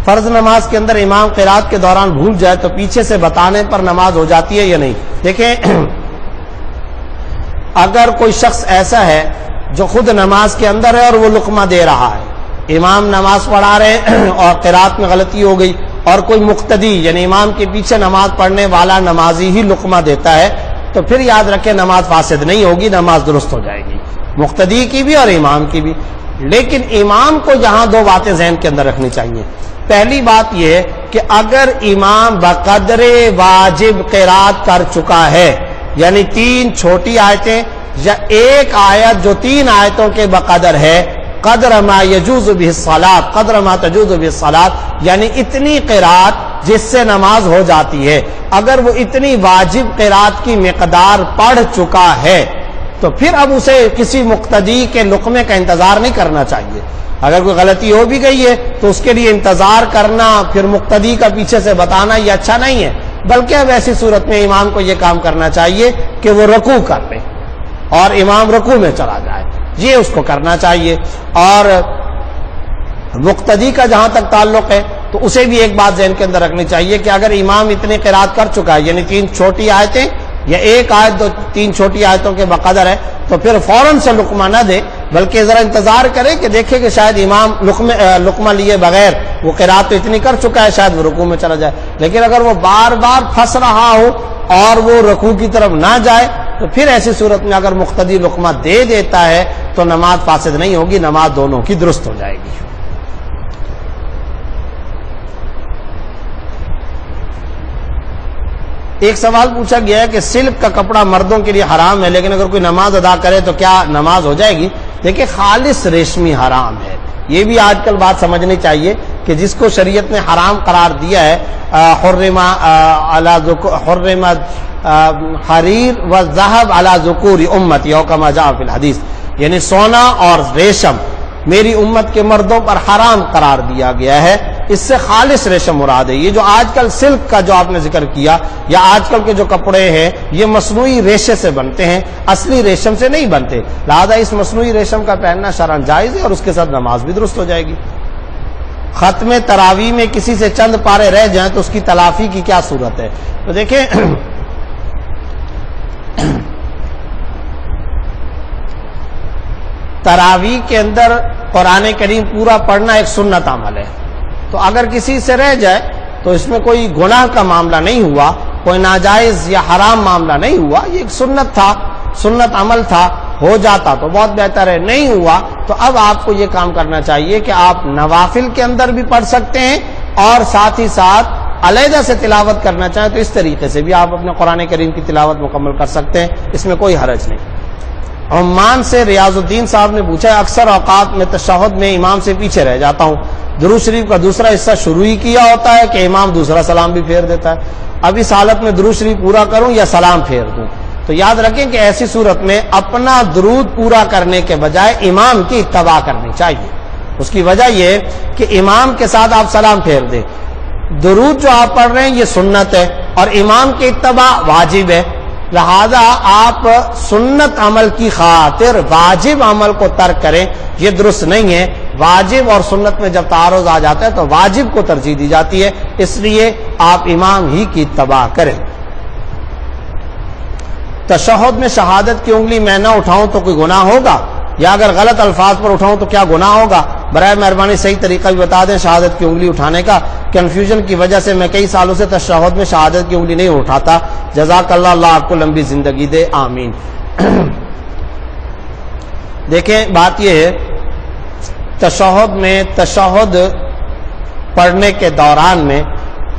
فرض نماز کے اندر امام قرات کے دوران بھول جائے تو پیچھے سے بتانے پر نماز ہو جاتی ہے یا نہیں؟ دیکھیں، اگر کوئی شخص ایسا ہے جو خود نماز کے اندر ہے اور وہ لقمہ دے رہا ہے، امام نماز پڑھا رہے ہیں اور قرات میں غلطی ہو گئی، اور کوئی مقتدی یعنی امام کے پیچھے نماز پڑھنے والا نمازی ہی لقمہ دیتا ہے، تو پھر یاد رکھیں نماز فاسد نہیں ہوگی، نماز درست ہو جائے گی، مقتدی کی بھی اور امام کی بھی۔ لیکن امام کو یہاں 2 باتیں ذہن کے اندر رکھنی چاہیے۔ پہلی بات یہ ہے کہ اگر امام بقدر واجب قرات کر چکا ہے، یعنی 3 چھوٹی آیتیں یا 1 آیت جو 3 آیتوں کے بقدر ہے، قدر ما یجوز بہ الصلاۃ، قدر ما تجوز بہ الصلاۃ، یعنی اتنی قرات جس سے نماز ہو جاتی ہے، اگر وہ اتنی واجب قرات کی مقدار پڑھ چکا ہے تو پھر اب اسے کسی مقتدی کے لقمے کا انتظار نہیں کرنا چاہیے۔ اگر کوئی غلطی ہو بھی گئی ہے تو اس کے لیے انتظار کرنا، پھر مقتدی کا پیچھے سے بتانا، یہ اچھا نہیں ہے، بلکہ اب ایسی صورت میں امام کو یہ کام کرنا چاہیے کہ وہ رکوع کر لے اور امام رکوع میں چلا جائے، یہ اس کو کرنا چاہیے۔ اور مقتدی کا جہاں تک تعلق ہے تو اسے بھی ایک بات ذہن کے اندر رکھنی چاہیے کہ اگر امام اتنی قرات کر چکا ہے، یعنی 3 چھوٹی آیتیں یا 1 آیت 3 چھوٹی آیتوں کے بقدر ہے، تو پھر فوراً سے لقمہ نہ دے، بلکہ ذرا انتظار کرے کہ دیکھے کہ شاید امام لقمہ لیے بغیر وہ قرات تو اتنی کر چکا ہے، شاید وہ رکوع میں چلا جائے۔ لیکن اگر وہ بار بار پھنس رہا ہو اور وہ رکوع کی طرف نہ جائے تو پھر ایسی صورت میں اگر مقتدی لقمہ دے دیتا ہے تو نماز فاسد نہیں ہوگی، نماز دونوں کی درست ہو جائے گی۔ ایک سوال پوچھا گیا ہے کہ سلک کا کپڑا مردوں کے لیے حرام ہے، لیکن اگر کوئی نماز ادا کرے تو کیا نماز ہو جائے گی؟ دیکھیں، خالص ریشمی حرام ہے، یہ بھی آج کل بات سمجھنی چاہیے کہ جس کو شریعت نے حرام قرار دیا ہے، حرمت حریر و ذهب علی ذکور امتی او کما جاء فی الحدیث، یعنی سونا اور ریشم میری امت کے مردوں پر حرام قرار دیا گیا ہے، اس سے خالص ریشم مراد ہے۔ یہ جو آج کل سلک کا جو آپ نے ذکر کیا یا آج کل کے جو کپڑے ہیں یہ مصنوعی ریشے سے بنتے ہیں، اصلی ریشم سے نہیں بنتے، لہذا اس مصنوعی ریشم کا پہننا شرعاً جائز ہے اور اس کے ساتھ نماز بھی درست ہو جائے گی۔ ختم تراویح میں کسی سے چند پارے رہ جائیں تو اس کی تلافی کی کیا صورت ہے؟ تو دیکھیں، تراویح کے اندر قرآن کریم پورا پڑھنا ایک سنت عمل ہے، تو اگر کسی سے رہ جائے تو اس میں کوئی گناہ کا معاملہ نہیں ہوا، کوئی ناجائز یا حرام معاملہ نہیں ہوا، یہ ایک سنت تھا، سنت عمل تھا، ہو جاتا تو بہت بہتر ہے، نہیں ہوا تو اب آپ کو یہ کام کرنا چاہیے کہ آپ نوافل کے اندر بھی پڑھ سکتے ہیں اور ساتھ ہی ساتھ علیحدہ سے تلاوت کرنا چاہیں تو اس طریقے سے بھی آپ اپنے قرآن کریم کی تلاوت مکمل کر سکتے ہیں، اس میں کوئی حرج نہیں۔ عمان سے ریاض الدین صاحب نے پوچھا، اکثر اوقات میں تشہد میں امام سے پیچھے رہ جاتا ہوں درود شریف کا دوسرا حصہ شروع ہی کیا ہوتا ہے کہ امام دوسرا سلام بھی پھیر دیتا ہے. اب اس حالت میں درود شریف پورا کروں یا سلام پھیر دوں؟ تو یاد رکھیں کہ ایسی صورت میں اپنا درود پورا کرنے کے بجائے امام کی اتباع کرنی چاہیے. اس کی وجہ یہ کہ امام کے ساتھ آپ سلام پھیر دیں. درود جو آپ پڑھ رہے ہیں یہ سنت ہے اور امام کی اتباع واجب ہے، لہذا آپ سنت عمل کی خاطر واجب عمل کو ترک کریں، یہ درست نہیں ہے. واجب اور سنت میں جب تعارض آ جاتا ہے تو واجب کو ترجیح دی جاتی ہے، اس لیے آپ امام ہی کی اتباع کریں. تشہد میں شہادت کی انگلی میں نہ اٹھاؤں تو کوئی گناہ ہوگا، یا اگر غلط الفاظ پر اٹھاؤں تو کیا گناہ ہوگا؟ برائے مہربانی صحیح طریقہ بھی بتا دیں شہادت کی انگلی اٹھانے کا. کنفیوژن کی وجہ سے میں کئی سالوں سے تشہد میں شہادت کی انگلی نہیں اٹھاتا. جزاک اللہ، اللہ آپ کو لمبی زندگی دے، آمین. دیکھیں بات یہ ہے، تشہد پڑھنے کے دوران میں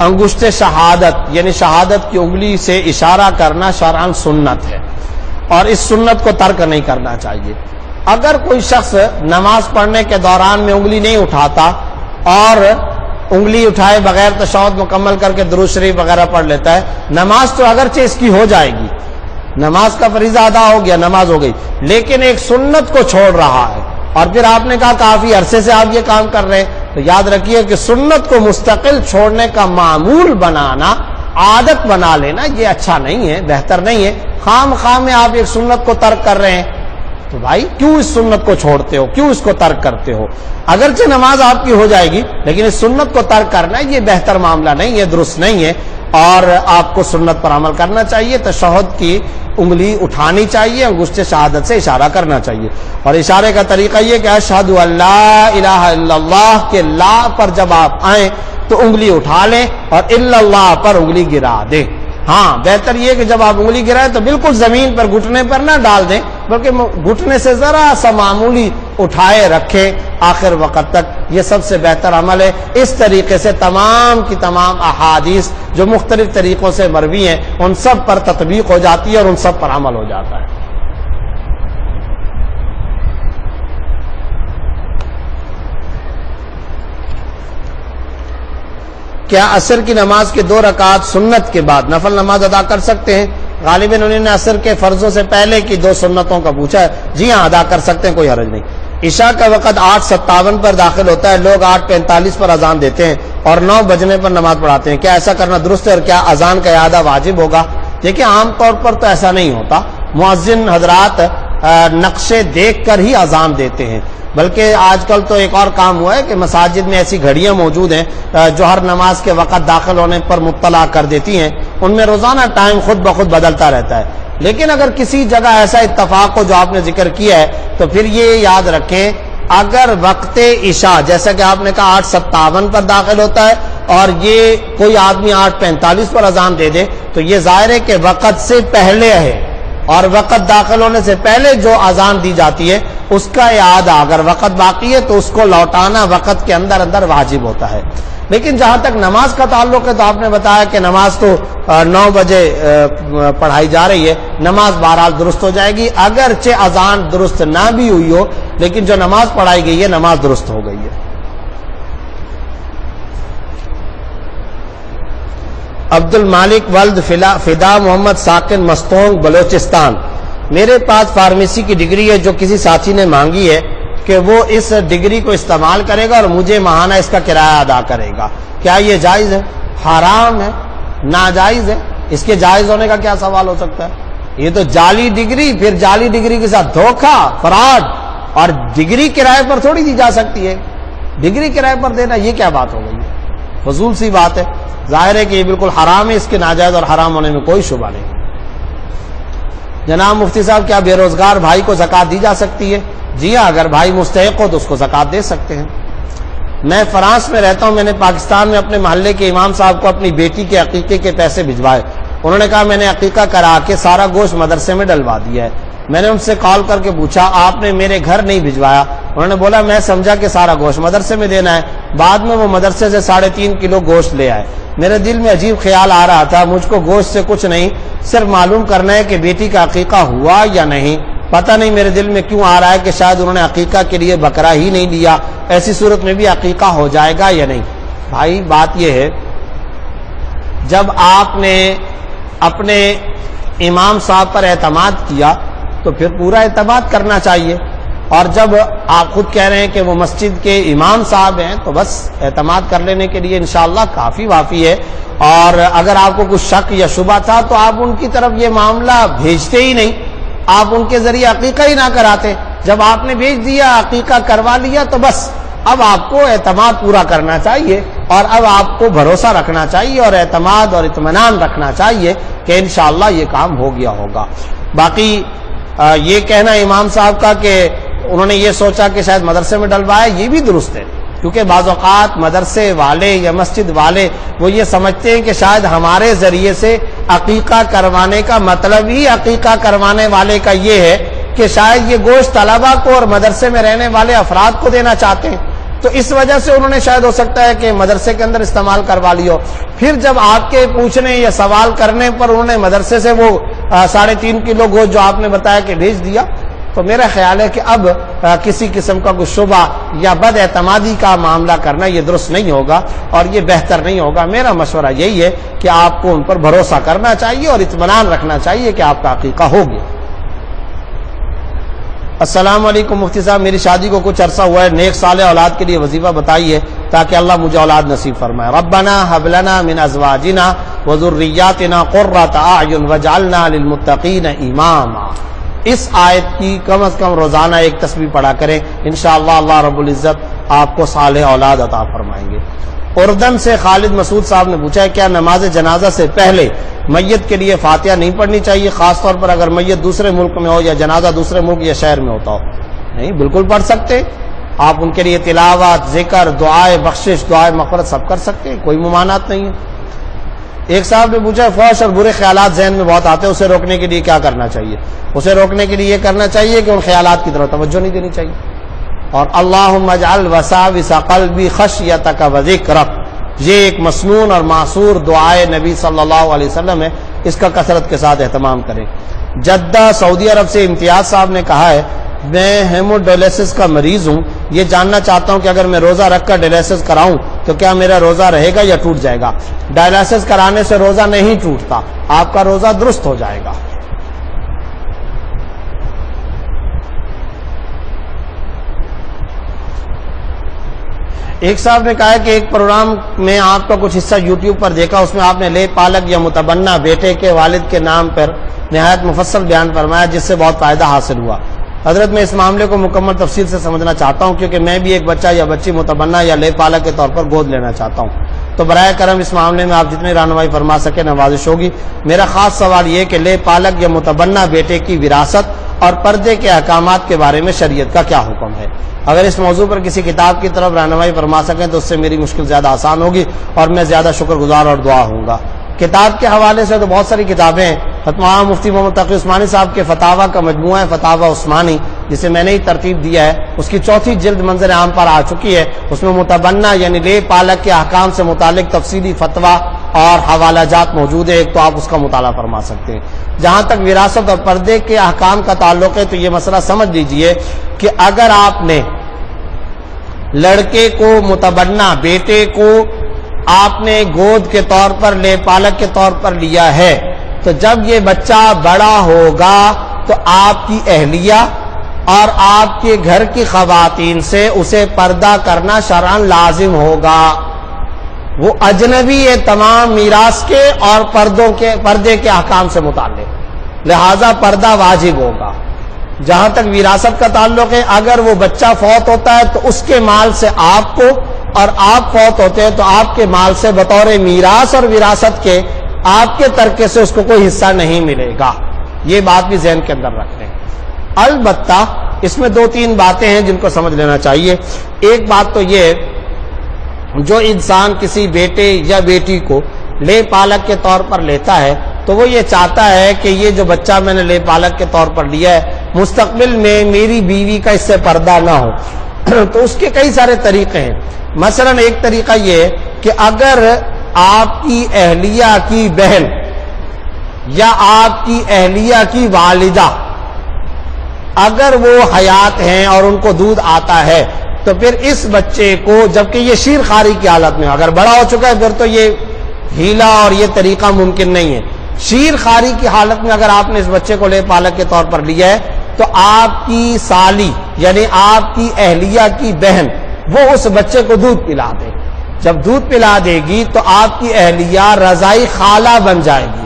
انگشت شہادت یعنی شہادت کی انگلی سے اشارہ کرنا شرعاً سنت ہے اور اس سنت کو ترک نہیں کرنا چاہیے. اگر کوئی شخص نماز پڑھنے کے دوران میں انگلی نہیں اٹھاتا اور انگلی اٹھائے بغیر تشہد مکمل کر کے درود شریف وغیرہ پڑھ لیتا ہے، نماز تو اگرچہ اس کی ہو جائے گی، نماز کا فریضہ ادا ہو گیا، نماز ہو گئی، لیکن ایک سنت کو چھوڑ رہا ہے. اور پھر آپ نے کہا کافی عرصے سے آپ یہ کام کر رہے ہیں، تو یاد رکھیے کہ سنت کو مستقل چھوڑنے کا معمول بنانا، عادت بنا لینا، یہ اچھا نہیں ہے، بہتر نہیں ہے. خام میں آپ ایک سنت کو ترک کر رہے ہیں، تو بھائی کیوں اس سنت کو چھوڑتے ہو، کیوں اس کو ترک کرتے ہو؟ اگرچہ نماز آپ کی ہو جائے گی لیکن اس سنت کو ترک کرنا یہ بہتر معاملہ نہیں ہے، درست نہیں ہے، اور آپ کو سنت پر عمل کرنا چاہیے. تشہد کی انگلی اٹھانی چاہیے، انگشت شہادت سے اشارہ کرنا چاہیے، اور اشارے کا طریقہ یہ کہ اشہد ان لا الہ الا اللہ کے لا پر جب آپ آئیں تو انگلی اٹھا لیں اور الا اللہ پر انگلی گرا دیں. ہاں بہتر یہ کہ جب آپ انگلی گرائیں تو بالکل زمین پر گھٹنے پر نہ ڈال دیں، بلکہ گھٹنے سے ذرا سا معمولی اٹھائے رکھیں آخر وقت تک. یہ سب سے بہتر عمل ہے. اس طریقے سے تمام کی تمام احادیث جو مختلف طریقوں سے مروی ہیں ان سب پر تطبیق ہو جاتی ہے اور ان سب پر عمل ہو جاتا ہے. کیا عصر کی نماز کے 2 رکعت سنت کے بعد نفل نماز ادا کر سکتے ہیں؟ غالباً انہوں نے عصر کے فرضوں سے پہلے کی 2 سنتوں کا پوچھا ہے. جی ہاں، ادا کر سکتے ہیں، کوئی حرج نہیں. عشاء کا وقت 8:57 پر داخل ہوتا ہے، لوگ 8:45 پر اذان دیتے ہیں اور 9 بجنے پر نماز پڑھاتے ہیں. کیا ایسا کرنا درست ہے اور کیا اذان کا اعادہ واجب ہوگا؟ دیکھیں عام طور پر تو ایسا نہیں ہوتا. مؤذن حضرات نقشے دیکھ کر ہی اذان دیتے ہیں، بلکہ آج کل تو ایک اور کام ہوا ہے کہ مساجد میں ایسی گھڑیاں موجود ہیں جو ہر نماز کے وقت داخل ہونے پر مطلع کر دیتی ہیں. ان میں روزانہ ٹائم خود بخود بدلتا رہتا ہے. لیکن اگر کسی جگہ ایسا اتفاق ہو جو آپ نے ذکر کیا ہے تو پھر یہ یاد رکھیں، اگر وقت عشاء جیسا کہ آپ نے کہا 8:57 پر داخل ہوتا ہے اور یہ کوئی آدمی 8:45 پر اذان دے دے تو یہ ظاہر ہے کہ وقت سے پہلے ہے، اور وقت داخل ہونے سے پہلے جو اذان دی جاتی ہے اس کا اعادہ اگر وقت باقی ہے تو اس کو لوٹانا وقت کے اندر واجب ہوتا ہے. لیکن جہاں تک نماز کا تعلق ہے تو آپ نے بتایا کہ نماز تو 9 بجے پڑھائی جا رہی ہے، نماز بہرحال درست ہو جائے گی. اگرچہ اذان درست نہ بھی ہوئی ہو لیکن جو نماز پڑھائی گئی ہے نماز درست ہو گئی ہے. عبد المالک ولد فدا محمد ساکن مستونگ بلوچستان. میرے پاس فارمیسی کی ڈگری ہے جو کسی ساتھی نے مانگی ہے کہ وہ اس ڈگری کو استعمال کرے گا اور مجھے ماہانہ اس کا کرایہ ادا کرے گا. کیا یہ جائز ہے؟ حرام ہے، ناجائز ہے. اس کے جائز ہونے کا کیا سوال ہو سکتا ہے؟ یہ تو جعلی ڈگری، پھر جعلی ڈگری کے ساتھ دھوکہ، فراڈ، اور ڈگری کرائے پر تھوڑی دی جا سکتی ہے. ڈگری کرائے پر دینا یہ کیا بات ہو گئی ہے؟ فضول سی بات ہے. ظاہر ہے کہ یہ بالکل حرام ہے، اس کے ناجائز اور حرام ہونے میں کوئی شبہ نہیں. جناب مفتی صاحب، کیا بے روزگار بھائی کو زکوٰۃ دی جا سکتی ہے؟ جی ہاں، اگر بھائی مستحق ہو تو اس کو زکوٰۃ دے سکتے ہیں. میں فرانس میں رہتا ہوں. میں نے پاکستان میں اپنے محلے کے امام صاحب کو اپنی بیٹی کے عقیقے کے پیسے بھجوائے. انہوں نے کہا میں نے عقیقہ کرا کے سارا گوشت مدرسے میں ڈلوا دیا ہے. میں نے ان سے کال کر کے پوچھا آپ نے میرے گھر نہیں بھجوایا؟ انہوں نے بولا میں سمجھا کہ سارا گوشت مدرسے میں دینا ہے. بعد میں وہ مدرسے سے 3.5 کلو گوشت لے آئے. میرے دل میں عجیب خیال آ رہا تھا، مجھ کو گوشت سے کچھ نہیں، صرف معلوم کرنا ہے کہ بیٹی کا عقیقہ ہوا یا نہیں. پتہ نہیں میرے دل میں کیوں آ رہا ہے کہ شاید انہوں نے عقیقہ کے لیے بکرا ہی نہیں لیا، ایسی صورت میں بھی عقیقہ ہو جائے گا یا نہیں؟ بھائی بات یہ ہے، جب آپ نے اپنے امام صاحب پر اعتماد کیا تو پھر پورا اعتماد کرنا چاہیے، اور جب آپ خود کہہ رہے ہیں کہ وہ مسجد کے امام صاحب ہیں تو بس اعتماد کر لینے کے لیے انشاءاللہ کافی وافی ہے۔ اور اگر آپ کو کچھ شک یا شبہ تھا تو آپ ان کی طرف یہ معاملہ بھیجتے ہی نہیں، آپ ان کے ذریعے عقیقہ ہی نہ کراتے۔ جب آپ نے بھیج دیا، عقیقہ کروا لیا، تو بس اب آپ کو اعتماد پورا کرنا چاہیے، اور اب آپ کو بھروسہ رکھنا چاہیے اور اعتماد اور اطمینان رکھنا چاہیے کہ انشاءاللہ یہ کام ہو گیا ہوگا۔ باقی یہ کہنا امام صاحب کا کہ انہوں نے یہ سوچا کہ شاید مدرسے میں ڈلوایا، یہ بھی درست ہے، کیونکہ بعض اوقات مدرسے والے یا مسجد والے وہ یہ سمجھتے ہیں کہ شاید ہمارے ذریعے سے عقیقہ کروانے کا مطلب ہی عقیقہ کروانے والے کا یہ ہے کہ شاید یہ گوشت طلبہ کو اور مدرسے میں رہنے والے افراد کو دینا چاہتے ہیں، تو اس وجہ سے انہوں نے شاید ہو سکتا ہے کہ مدرسے کے اندر استعمال کروا لیو۔ پھر جب آپ کے پوچھنے یا سوال کرنے پر انہوں نے مدرسے سے وہ 3.5 کلو گوشت جو آپ نے بتایا کہ بھیج دیا، تو میرا خیال ہے کہ اب کسی قسم کا کوئی شبہ یا بد اعتمادی کا معاملہ کرنا یہ درست نہیں ہوگا اور یہ بہتر نہیں ہوگا۔ میرا مشورہ یہی ہے کہ آپ کو ان پر بھروسہ کرنا چاہیے اور اطمینان رکھنا چاہیے کہ آپ کا عقیقہ ہو گیا۔ السلام علیکم مفتی صاحب، میری شادی کو کچھ عرصہ ہوا ہے، نیک صالح اولاد کے لیے وظیفہ بتائیے تاکہ اللہ مجھے اولاد نصیب فرمائے۔ ربنا هب لنا من ازواجنا وذرياتنا قرة اعین واجعلنا للمتقین اماما۔ اس آیت کی کم از کم روزانہ ایک تسبیح پڑھا کریں، انشاءاللہ اللہ رب العزت آپ کو صالح اولاد عطا فرمائیں گے۔ اردن سے خالد مسعود صاحب نے پوچھا ہے کیا نماز جنازہ سے پہلے میت کے لیے فاتحہ نہیں پڑھنی چاہیے، خاص طور پر اگر میت دوسرے ملک میں ہو یا جنازہ دوسرے ملک یا شہر میں ہوتا ہو؟ نہیں، بالکل پڑھ سکتے، آپ ان کے لیے تلاوت، ذکر، دعائے بخشش، دعائے مغفرت سب کر سکتے ہیں، کوئی ممانعت نہیں ہے۔ ایک صاحب نے پوچھا فحش اور برے خیالات ذہن میں بہت آتے ہیں، اسے روکنے کے لیے کیا کرنا چاہیے؟ اسے روکنے کے لیے یہ کرنا چاہیے کہ ان خیالات کی طرف توجہ نہیں دینی چاہیے، اور اللہم اجعل وساوس قلبی خشیتک وذکرک، یہ ایک مسنون اور معصور دعائے نبی صلی اللہ علیہ وسلم ہے، اس کا کثرت کے ساتھ اہتمام کریں۔ جدہ سعودی عرب سے امتیاز صاحب نے کہا ہے میں ہیموڈائلسس کا مریض ہوں، یہ جاننا چاہتا ہوں کہ اگر میں روزہ رکھ کر ڈائلسس کراؤں تو کیا میرا روزہ رہے گا یا ٹوٹ جائے گا؟ ڈائلسس کرانے سے روزہ نہیں ٹوٹتا، آپ کا روزہ درست ہو جائے گا۔ ایک صاحب نے کہا ہے کہ ایک پروگرام میں آپ کا کچھ حصہ یوٹیوب پر دیکھا، اس میں آپ نے لے پالک یا متبنہ بیٹے کے والد کے نام پر نہایت مفصل بیان فرمایا جس سے بہت فائدہ حاصل ہوا۔ حضرت میں اس معاملے کو مکمل تفصیل سے سمجھنا چاہتا ہوں کیونکہ میں بھی ایک بچہ یا بچی متبنہ یا لے پالک کے طور پر گود لینا چاہتا ہوں، تو براہ کرم اس معاملے میں آپ جتنی رہنمائی فرما سکے نوازش ہوگی۔ میرا خاص سوال یہ کہ لے پالک یا متبنہ بیٹے کی وراثت اور پردے کے احکامات کے بارے میں شریعت کا کیا حکم ہے؟ اگر اس موضوع پر کسی کتاب کی طرف رہنمائی فرما سکیں تو اس سے میری مشکل زیادہ آسان ہوگی اور میں زیادہ شکر گزار اور دعا ہوں گا۔ کتاب کے حوالے سے تو بہت ساری کتابیں ہیں، فتویٰ مفتی محمد تقی عثمانی صاحب کے فتاویٰ کا مجموعہ ہے فتاویٰ عثمانی، جسے میں نے ہی ترتیب دیا ہے، اس کی 4تھی جلد منظر عام پر آ چکی ہے۔ اس میں متبنہ یعنی لے پالک کے احکام سے متعلق تفصیلی فتویٰ اور حوالہ جات موجود ہے، ایک تو آپ اس کا مطالعہ فرما سکتے ہیں۔ جہاں تک وراثت اور پردے کے احکام کا تعلق ہے تو یہ مسئلہ سمجھ لیجئے کہ اگر آپ نے لڑکے کو متبنہ بیٹے کو آپ نے گود کے طور پر لے پالک کے طور پر لیا ہے تو جب یہ بچہ بڑا ہوگا تو آپ کی اہلیہ اور آپ کے گھر کی خواتین سے اسے پردہ کرنا شرعاً لازم ہوگا۔ وہ اجنبی ہے تمام میراث کے اور پردے کے احکام سے متعلق، لہذا پردہ واجب ہوگا۔ جہاں تک وراثت کا تعلق ہے، اگر وہ بچہ فوت ہوتا ہے تو اس کے مال سے آپ کو، اور آپ فوت ہوتے ہیں تو آپ کے مال سے بطور میراث اور وراثت کے آپ کے ترکے سے اس کو کوئی حصہ نہیں ملے گا۔ یہ بات بھی ذہن کے اندر رکھ لیں۔ البتہ اس میں 2-3 باتیں ہیں جن کو سمجھ لینا چاہیے۔ ایک بات تو یہ، جو انسان کسی بیٹے یا بیٹی کو لے پالک کے طور پر لیتا ہے تو وہ یہ چاہتا ہے کہ یہ جو بچہ میں نے لے پالک کے طور پر لیا ہے مستقبل میں میری بیوی کا اس سے پردہ نہ ہو۔ تو اس کے کئی سارے طریقے ہیں۔ مثلا ایک طریقہ یہ ہے کہ اگر آپ کی اہلیہ کی بہن یا آپ کی اہلیہ کی والدہ اگر وہ حیات ہیں اور ان کو دودھ آتا ہے تو پھر اس بچے کو، جبکہ یہ شیر خاری کی حالت میں، اگر بڑا ہو چکا ہے پھر تو یہ ہیلا اور یہ طریقہ ممکن نہیں ہے. شیر خاری کی حالت میں اگر آپ نے اس بچے کو لے پالک کے طور پر لیا ہے تو آپ کی سالی یعنی آپ کی اہلیہ کی بہن وہ اس بچے کو دودھ پلا دے. جب دودھ پلا دے گی تو آپ کی اہلیہ رضائی خالہ بن جائے گی،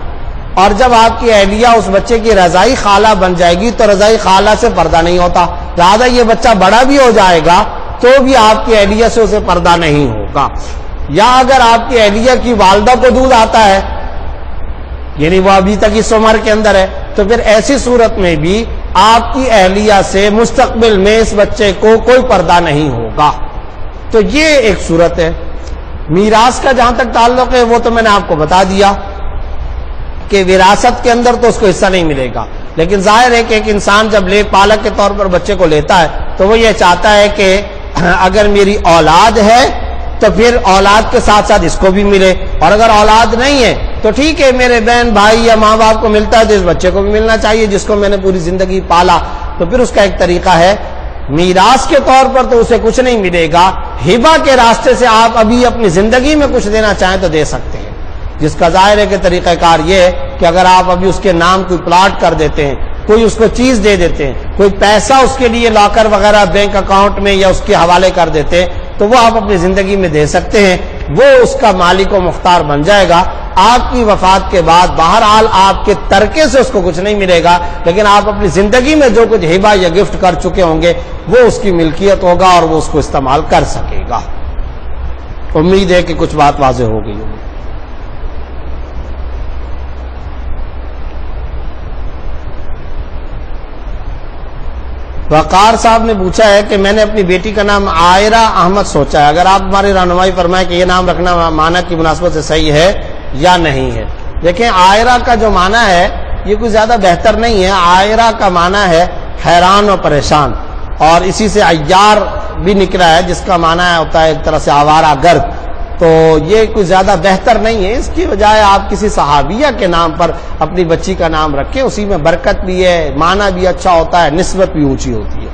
اور جب آپ کی اہلیہ اس بچے کی رضائی خالہ بن جائے گی تو رضائی خالہ سے پردہ نہیں ہوتا، لہٰذا یہ بچہ بڑا بھی ہو جائے گا تو بھی آپ کی اہلیہ سے اسے پردہ نہیں ہوگا. یا اگر آپ کی اہلیہ کی والدہ کو دودھ آتا ہے یعنی وہ ابھی تک اس عمر کے اندر ہے تو پھر ایسی صورت میں بھی آپ کی اہلیہ سے مستقبل میں اس بچے کو کوئی پردہ نہیں ہوگا. تو یہ ایک صورت ہے. میراث کا جہاں تک تعلق ہے وہ تو میں نے آپ کو بتا دیا کہ وراثت کے اندر تو اس کو حصہ نہیں ملے گا، لیکن ظاہر ہے کہ ایک انسان جب لے پالک کے طور پر بچے کو لیتا ہے تو وہ یہ چاہتا ہے کہ اگر میری اولاد ہے تو پھر اولاد کے ساتھ ساتھ اس کو بھی ملے، اور اگر اولاد نہیں ہے تو ٹھیک ہے میرے بہن بھائی یا ماں باپ کو ملتا ہے تو اس بچے کو بھی ملنا چاہیے جس کو میں نے پوری زندگی پالا. تو پھر اس کا ایک طریقہ ہے، میراث کے طور پر تو اسے کچھ نہیں ملے گا، ہبہ کے راستے سے آپ ابھی اپنی زندگی میں کچھ دینا چاہیں تو دے سکتے ہیں، جس کا ظاہر ہے کہ طریقہ کار یہ ہے کہ اگر آپ ابھی اس کے نام کوئی پلاٹ کر دیتے ہیں، کوئی اس کو چیز دے دیتے ہیں، کوئی پیسہ اس کے لیے لاکر وغیرہ بینک اکاؤنٹ میں یا اس کے حوالے کر دیتے ہیں تو وہ آپ اپنی زندگی میں دے سکتے ہیں، وہ اس کا مالک و مختار بن جائے گا. آپ کی وفات کے بعد بہرحال آپ کے ترکے سے اس کو کچھ نہیں ملے گا، لیکن آپ اپنی زندگی میں جو کچھ ہبہ یا گفٹ کر چکے ہوں گے وہ اس کی ملکیت ہوگا اور وہ اس کو استعمال کر سکے گا. امید ہے کہ کچھ بات واضح ہو گئی ہوگی. وقار صاحب نے پوچھا ہے کہ میں نے اپنی بیٹی کا نام عائرہ احمد سوچا ہے، اگر آپ ہماری رہنمائی فرمائیں کہ یہ نام رکھنا معنی کی مناسبت سے صحیح ہے یا نہیں ہے. دیکھیں عائرہ کا جو معنی ہے یہ کوئی زیادہ بہتر نہیں ہے. عائرہ کا معنی ہے حیران و پریشان، اور اسی سے عیار بھی نکلا ہے جس کا معنی ہوتا ہے ایک طرح سے آوارہ گرد. تو یہ کوئی زیادہ بہتر نہیں ہے. اس کی بجائے آپ کسی صحابیہ کے نام پر اپنی بچی کا نام رکھیں، اسی میں برکت بھی ہے، معنی بھی اچھا ہوتا ہے، نسبت بھی اونچی ہوتی ہے.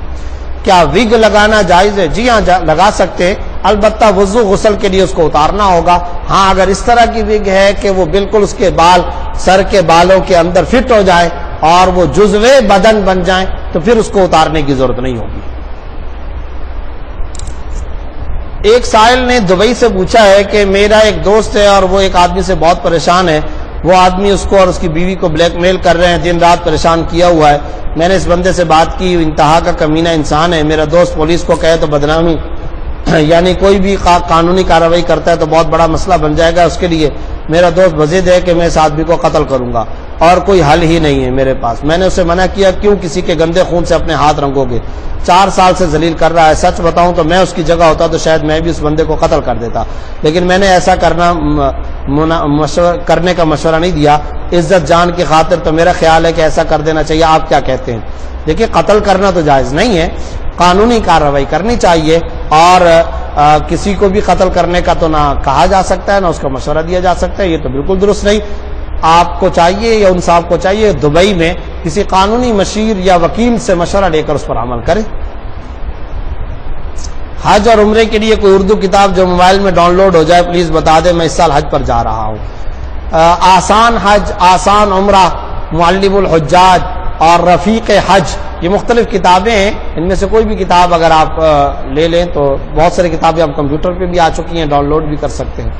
کیا وگ لگانا جائز ہے؟ جی ہاں لگا سکتے ہیں، البتہ وضو غسل کے لیے اس کو اتارنا ہوگا. ہاں اگر اس طرح کی وگ ہے کہ وہ بالکل اس کے بال سر کے بالوں کے اندر فٹ ہو جائے اور وہ جزو بدن بن جائیں تو پھر اس کو اتارنے کی ضرورت نہیں ہوگی. ایک سائل نے دبئی سے پوچھا ہے کہ میرا ایک دوست ہے اور وہ ایک آدمی سے بہت پریشان ہے، وہ آدمی اس کو اور اس کی بیوی کو بلیک میل کر رہے ہیں، دن رات پریشان کیا ہوا ہے. میں نے اس بندے سے بات کی، انتہا کا کمینہ انسان ہے. میرا دوست پولیس کو کہے تو بدنامی یعنی کوئی بھی قانونی کارروائی کرتا ہے تو بہت بڑا مسئلہ بن جائے گا اس کے لیے. میرا دوست بضد ہے کہ میں اس آدمی کو قتل کروں گا اور کوئی حل ہی نہیں ہے میرے پاس. میں نے اسے منع کیا، کیوں کسی کے گندے خون سے اپنے ہاتھ رنگو گے؟ 4 سال سے ذلیل کر رہا ہے. سچ بتاؤں تو میں اس کی جگہ ہوتا تو شاید میں بھی اس بندے کو قتل کر دیتا، لیکن میں نے ایسا کرنے کا مشورہ نہیں دیا. عزت جان کی خاطر تو میرا خیال ہے کہ ایسا کر دینا چاہیے. آپ کیا کہتے ہیں؟ دیکھیے قتل کرنا تو جائز نہیں ہے، قانونی کارروائی کرنی چاہیے، اور کسی کو بھی قتل کرنے کا تو نہ کہا جا سکتا ہے نہ اس کا مشورہ دیا جا سکتا ہے. یہ تو بالکل درست نہیں. آپ کو چاہیے یا ان صاحب کو چاہیے دبئی میں کسی قانونی مشیر یا وکیل سے مشورہ لے کر اس پر عمل کریں. حج اور عمرے کے لیے کوئی اردو کتاب جو موبائل میں ڈاؤن لوڈ ہو جائے پلیز بتا دیں، میں اس سال حج پر جا رہا ہوں. آسان حج، آسان عمرہ، معلم الحجاج اور رفیق حج، یہ مختلف کتابیں ہیں. ان میں سے کوئی بھی کتاب اگر آپ لے لیں تو بہت ساری کتابیں اب کمپیوٹر پہ بھی آ چکی ہیں، ڈاؤن لوڈ بھی کر سکتے ہیں.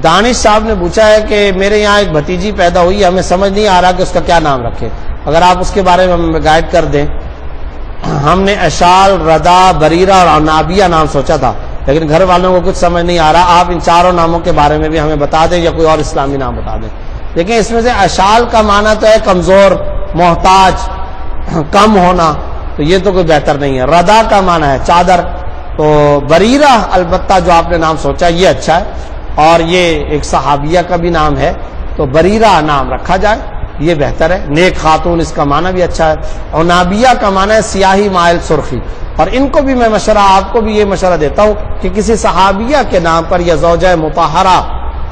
دانش صاحب نے پوچھا ہے کہ میرے یہاں ایک بھتیجی پیدا ہوئی، ہمیں سمجھ نہیں آ رہا کہ اس کا کیا نام رکھے، اگر آپ اس کے بارے میں ہمیں گائیڈ کر دیں. ہم نے اشال، ردا، بریرہ اور عنابیہ نام سوچا تھا، لیکن گھر والوں کو کچھ سمجھ نہیں آ رہا. آپ ان چاروں ناموں کے بارے میں بھی ہمیں بتا دیں یا کوئی اور اسلامی نام بتا دیں. دیکھیں اس میں سے اشال کا معنی تو ہے کمزور، محتاج، کم ہونا، تو یہ تو کوئی بہتر نہیں ہے. ردا کا معنی ہے چادر. تو بریرہ البتہ جو آپ نے نام سوچا یہ اچھا ہے، اور یہ ایک صحابیہ کا بھی نام ہے، تو بریرہ نام رکھا جائے یہ بہتر ہے. نیک خاتون اس کا معنی بھی اچھا ہے. عنابیہ کا معنی ہے سیاہی مائل سرخی. اور ان کو بھی میں مشورہ، آپ کو بھی یہ مشورہ دیتا ہوں کہ کسی صحابیہ کے نام پر یا زوجہ مطہرہ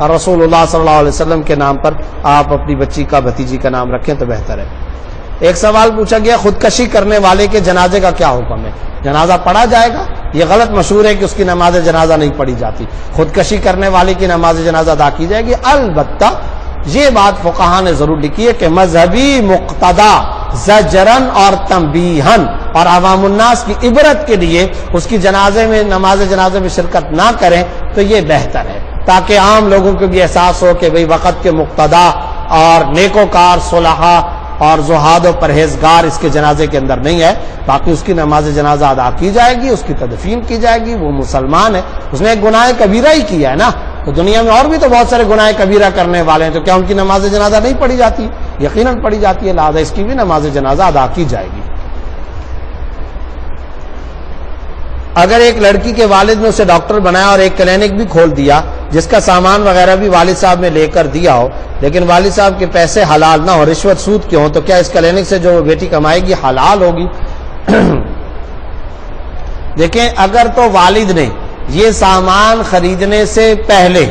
رسول اللہ صلی اللہ علیہ وسلم کے نام پر آپ اپنی بچی کا، بھتیجی کا نام رکھیں تو بہتر ہے. ایک سوال پوچھا گیا خودکشی کرنے والے کے جنازے کا کیا حکم ہے؟ جنازہ پڑھا جائے گا؟ یہ غلط مشہور ہے کہ اس کی نماز جنازہ نہیں پڑھی جاتی، خودکشی کرنے والے کی نماز جنازہ ادا کی جائے گی۔ البتہ یہ بات فقہا نے ضرور لکھی ہے کہ مذہبی مقتدا زجرن اور تنبیہن اور عوام الناس کی عبرت کے لیے اس کی جنازے میں نماز جنازے میں شرکت نہ کریں تو یہ بہتر ہے، تاکہ عام لوگوں کو بھی احساس ہو کہ بھئی وقت کے مقتدا اور نیکوکار صلحاء اور زہاد و پرہیزگار اس کے جنازے کے اندر نہیں ہے۔ باقی اس کی نماز جنازہ ادا کی جائے گی، اس کی تدفین کی جائے گی، وہ مسلمان ہے، اس نے ایک گناہ کبیرہ ہی کیا ہے نا، تو دنیا میں اور بھی تو بہت سارے گناہ کبیرہ کرنے والے ہیں، تو کیا ان کی نماز جنازہ نہیں پڑھی جاتی؟ یقیناً پڑھی جاتی ہے، لہذا اس کی بھی نماز جنازہ ادا کی جائے گی۔ اگر ایک لڑکی کے والد نے اسے ڈاکٹر بنایا اور ایک کلینک بھی کھول دیا جس کا سامان وغیرہ بھی والد صاحب نے لے کر دیا ہو، لیکن والد صاحب کے پیسے حلال نہ ہو، رشوت سود کے ہوں، تو کیا اس کلینک سے جو بیٹی کمائے گی حلال ہوگی؟ دیکھیں، اگر تو والد نے یہ سامان خریدنے سے پہلے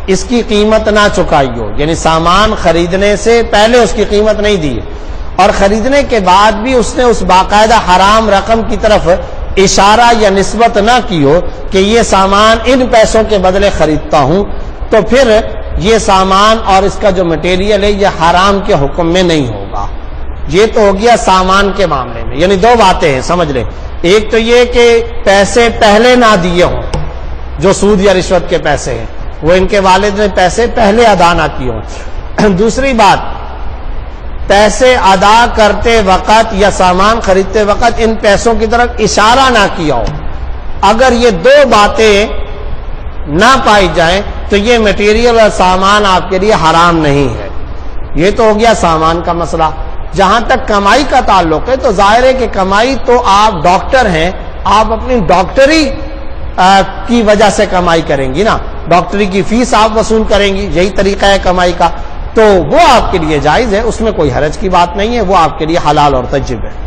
اس کی قیمت نہ چکائی ہو، یعنی سامان خریدنے سے پہلے اس کی قیمت نہیں دی اور خریدنے کے بعد بھی اس نے اس باقاعدہ حرام رقم کی طرف اشارہ یا نسبت نہ کی ہو کہ یہ سامان ان پیسوں کے بدلے خریدتا ہوں، تو پھر یہ سامان اور اس کا جو مٹیریل ہے یہ حرام کے حکم میں نہیں ہوگا۔ یہ تو ہو گیا سامان کے معاملے میں، یعنی دو باتیں ہیں، سمجھ لیں۔ ایک تو یہ کہ پیسے پہلے نہ دیے ہوں، جو سود یا رشوت کے پیسے ہیں وہ ان کے والد نے پیسے پہلے ادا نہ کیے ہوں۔ دوسری بات، پیسے ادا کرتے وقت یا سامان خریدتے وقت ان پیسوں کی طرف اشارہ نہ کیا ہو۔ اگر یہ دو باتیں نہ پائی جائیں تو یہ مٹیریل اور سامان آپ کے لیے حرام نہیں ہے۔ یہ تو ہو گیا سامان کا مسئلہ۔ جہاں تک کمائی کا تعلق ہے تو ظاہر ہے کہ کمائی تو آپ ڈاکٹر ہیں، آپ اپنی ڈاکٹری کی وجہ سے کمائی کریں گی نا، ڈاکٹری کی فیس آپ وصول کریں گی، یہی طریقہ ہے کمائی کا، تو وہ آپ کے لیے جائز ہے، اس میں کوئی حرج کی بات نہیں ہے، وہ آپ کے لیے حلال اور طیب ہے۔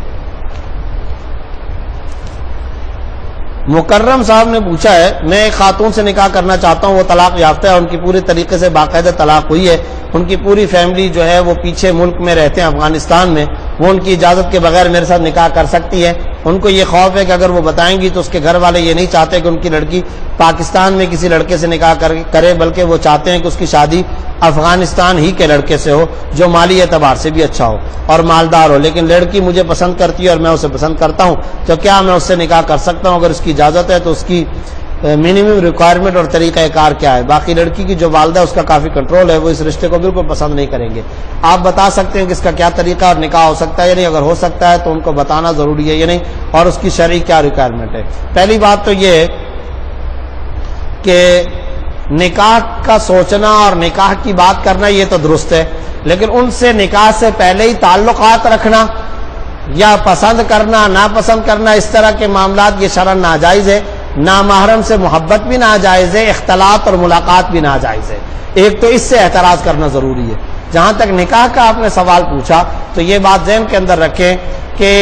مکرم صاحب نے پوچھا ہے، میں ایک خاتون سے نکاح کرنا چاہتا ہوں، وہ طلاق یافتہ ہے، ان کی پوری طریقے سے باقاعدہ طلاق ہوئی ہے، ان کی پوری فیملی جو ہے وہ پیچھے ملک میں رہتے ہیں افغانستان میں، وہ ان کی اجازت کے بغیر میرے ساتھ نکاح کر سکتی ہے؟ ان کو یہ خوف ہے کہ اگر وہ بتائیں گی تو اس کے گھر والے یہ نہیں چاہتے کہ ان کی لڑکی پاکستان میں کسی لڑکے سے نکاح کرے، بلکہ وہ چاہتے ہیں کہ اس کی شادی افغانستان ہی کے لڑکے سے ہو جو مالی اعتبار سے بھی اچھا ہو اور مالدار ہو، لیکن لڑکی مجھے پسند کرتی ہے اور میں اسے پسند کرتا ہوں، تو کیا میں اس سے نکاح کر سکتا ہوں؟ اگر اس کی اجازت ہے تو اس کی منیمم ریکوائرمنٹ اور طریقہ کار کیا ہے؟ باقی لڑکی کی جو والدہ ہے اس کا کافی کنٹرول ہے، وہ اس رشتے کو بالکل پسند نہیں کریں گے۔ آپ بتا سکتے ہیں کہ اس کا کیا طریقہ اور نکاح ہو سکتا ہے یا نہیں؟ اگر ہو سکتا ہے تو ان کو بتانا ضروری ہے یا نہیں، اور اس کی شرعی کیا ریکوائرمنٹ ہے؟ پہلی بات تو یہ ہے کہ نکاح کا سوچنا اور نکاح کی بات کرنا یہ تو درست ہے، لیکن ان سے نکاح سے پہلے ہی تعلقات رکھنا یا پسند کرنا ناپسند کرنا، اس طرح کے معاملات یہ شرعاً ناجائز ہے۔ نامحرم سے محبت بھی ناجائز ہے، اختلاط اور ملاقات بھی ناجائز ہے۔ ایک تو اس سے اعتراض کرنا ضروری ہے۔ جہاں تک نکاح کا آپ نے سوال پوچھا تو یہ بات ذہن کے اندر رکھیں کہ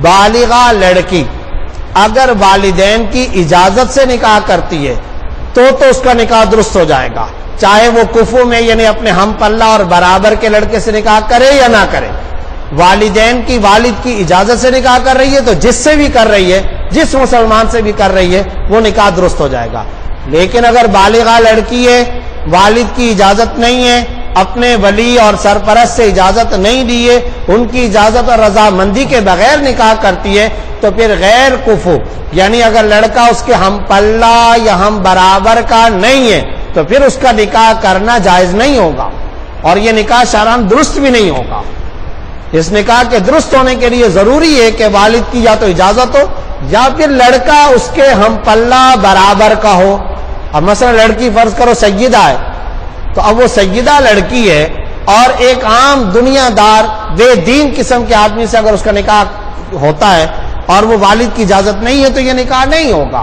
بالغہ لڑکی اگر والدین کی اجازت سے نکاح کرتی ہے تو اس کا نکاح درست ہو جائے گا، چاہے وہ کفو میں یعنی اپنے ہم پلہ اور برابر کے لڑکے سے نکاح کرے یا نہ کرے۔ والدین کی والد کی اجازت سے نکاح کر رہی ہے تو جس سے بھی کر رہی ہے، جس مسلمان سے بھی کر رہی ہے، وہ نکاح درست ہو جائے گا۔ لیکن اگر بالغہ لڑکی ہے، والد کی اجازت نہیں ہے، اپنے ولی اور سرپرست سے اجازت نہیں لی ہے، ان کی اجازت اور رضامندی کے بغیر نکاح کرتی ہے، تو پھر غیر کفو یعنی اگر لڑکا اس کے ہم پلہ یا ہم برابر کا نہیں ہے تو پھر اس کا نکاح کرنا جائز نہیں ہوگا، اور یہ نکاح شرعاً درست بھی نہیں ہوگا۔ اس نکاح کے درست ہونے کے لیے ضروری ہے کہ والد کی یا تو اجازت ہو یا پھر لڑکا اس کے ہم پلہ برابر کا ہو۔ اب مثلا لڑکی فرض کرو سیدہ ہے، تو اب وہ سیدہ لڑکی ہے اور ایک عام دنیا دار بے دین قسم کے آدمی سے اگر اس کا نکاح ہوتا ہے اور وہ والد کی اجازت نہیں ہے تو یہ نکاح نہیں ہوگا۔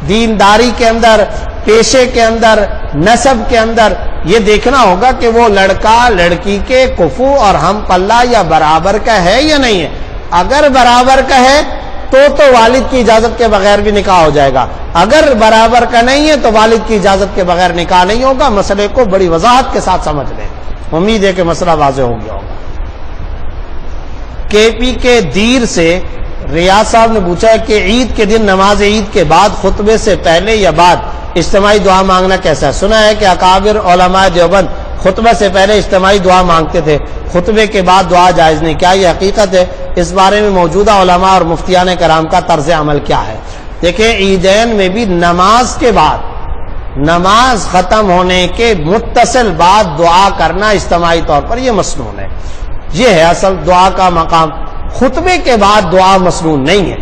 دینداری کے اندر، پیشے کے اندر، نسب کے اندر یہ دیکھنا ہوگا کہ وہ لڑکا لڑکی کے کفو اور ہم پلہ یا برابر کا ہے یا نہیں ہے۔ اگر برابر کا ہے تو والد کی اجازت کے بغیر بھی نکاح ہو جائے گا، اگر برابر کا نہیں ہے تو والد کی اجازت کے بغیر نکاح نہیں ہوگا۔ مسئلے کو بڑی وضاحت کے ساتھ سمجھ لیں، امید ہے کہ مسئلہ واضح ہو گیا ہوگا۔ کے پی کے دیر سے ریاض صاحب نے پوچھا ہے کہ عید کے دن نماز عید کے بعد خطبے سے پہلے یا بعد اجتماعی دعا مانگنا کیسا ہے؟ سنا ہے کہ اکابر علماء دیوبند خطبے سے پہلے اجتماعی دعا مانگتے تھے، خطبے کے بعد دعا جائز نہیں، کیا یہ حقیقت ہے؟ اس بارے میں موجودہ علماء اور مفتیان کرام کا طرز عمل کیا ہے؟ دیکھیں، عیدین میں بھی نماز کے بعد، نماز ختم ہونے کے متصل بعد دعا کرنا اجتماعی طور پر یہ مسنون ہے، یہ ہے اصل دعا کا مقام۔ خطبے کے بعد دعا مسنون نہیں ہے،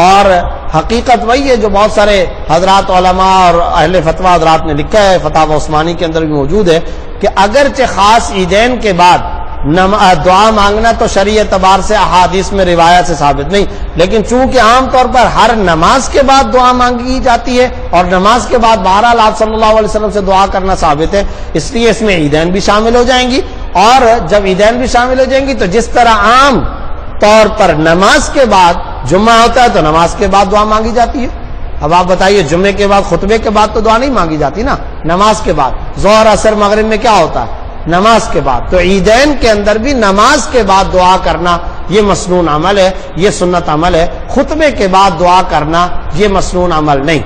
اور حقیقت وہی ہے جو بہت سارے حضرات علماء اور اہل فتویٰ حضرات نے لکھا ہے، فتاوی عثمانی کے اندر بھی موجود ہے کہ اگرچہ خاص عیدین کے بعد دعا مانگنا تو شرعی اعتبار سے احادیث میں روایت سے ثابت نہیں، لیکن چونکہ عام طور پر ہر نماز کے بعد دعا مانگی جاتی ہے اور نماز کے بعد بہرحال آپ صلی اللہ علیہ وسلم سے دعا کرنا ثابت ہے، اس لیے اس میں عیدین بھی شامل ہو جائیں گی۔ اور جب عیدین بھی شامل ہو جائیں گی تو جس طرح عام طور پر نماز کے بعد جمعہ ہوتا ہے تو نماز کے بعد دعا مانگی جاتی ہے، اب آپ بتائیے جمعے کے بعد خطبے کے بعد تو دعا نہیں مانگی جاتی نا، نماز کے بعد ظہر عصر مغرب میں کیا ہوتا ہے؟ نماز کے بعد۔ تو عیدین کے اندر بھی نماز کے بعد دعا کرنا یہ مسنون عمل ہے، یہ سنت عمل ہے، خطبے کے بعد دعا کرنا یہ مسنون عمل نہیں۔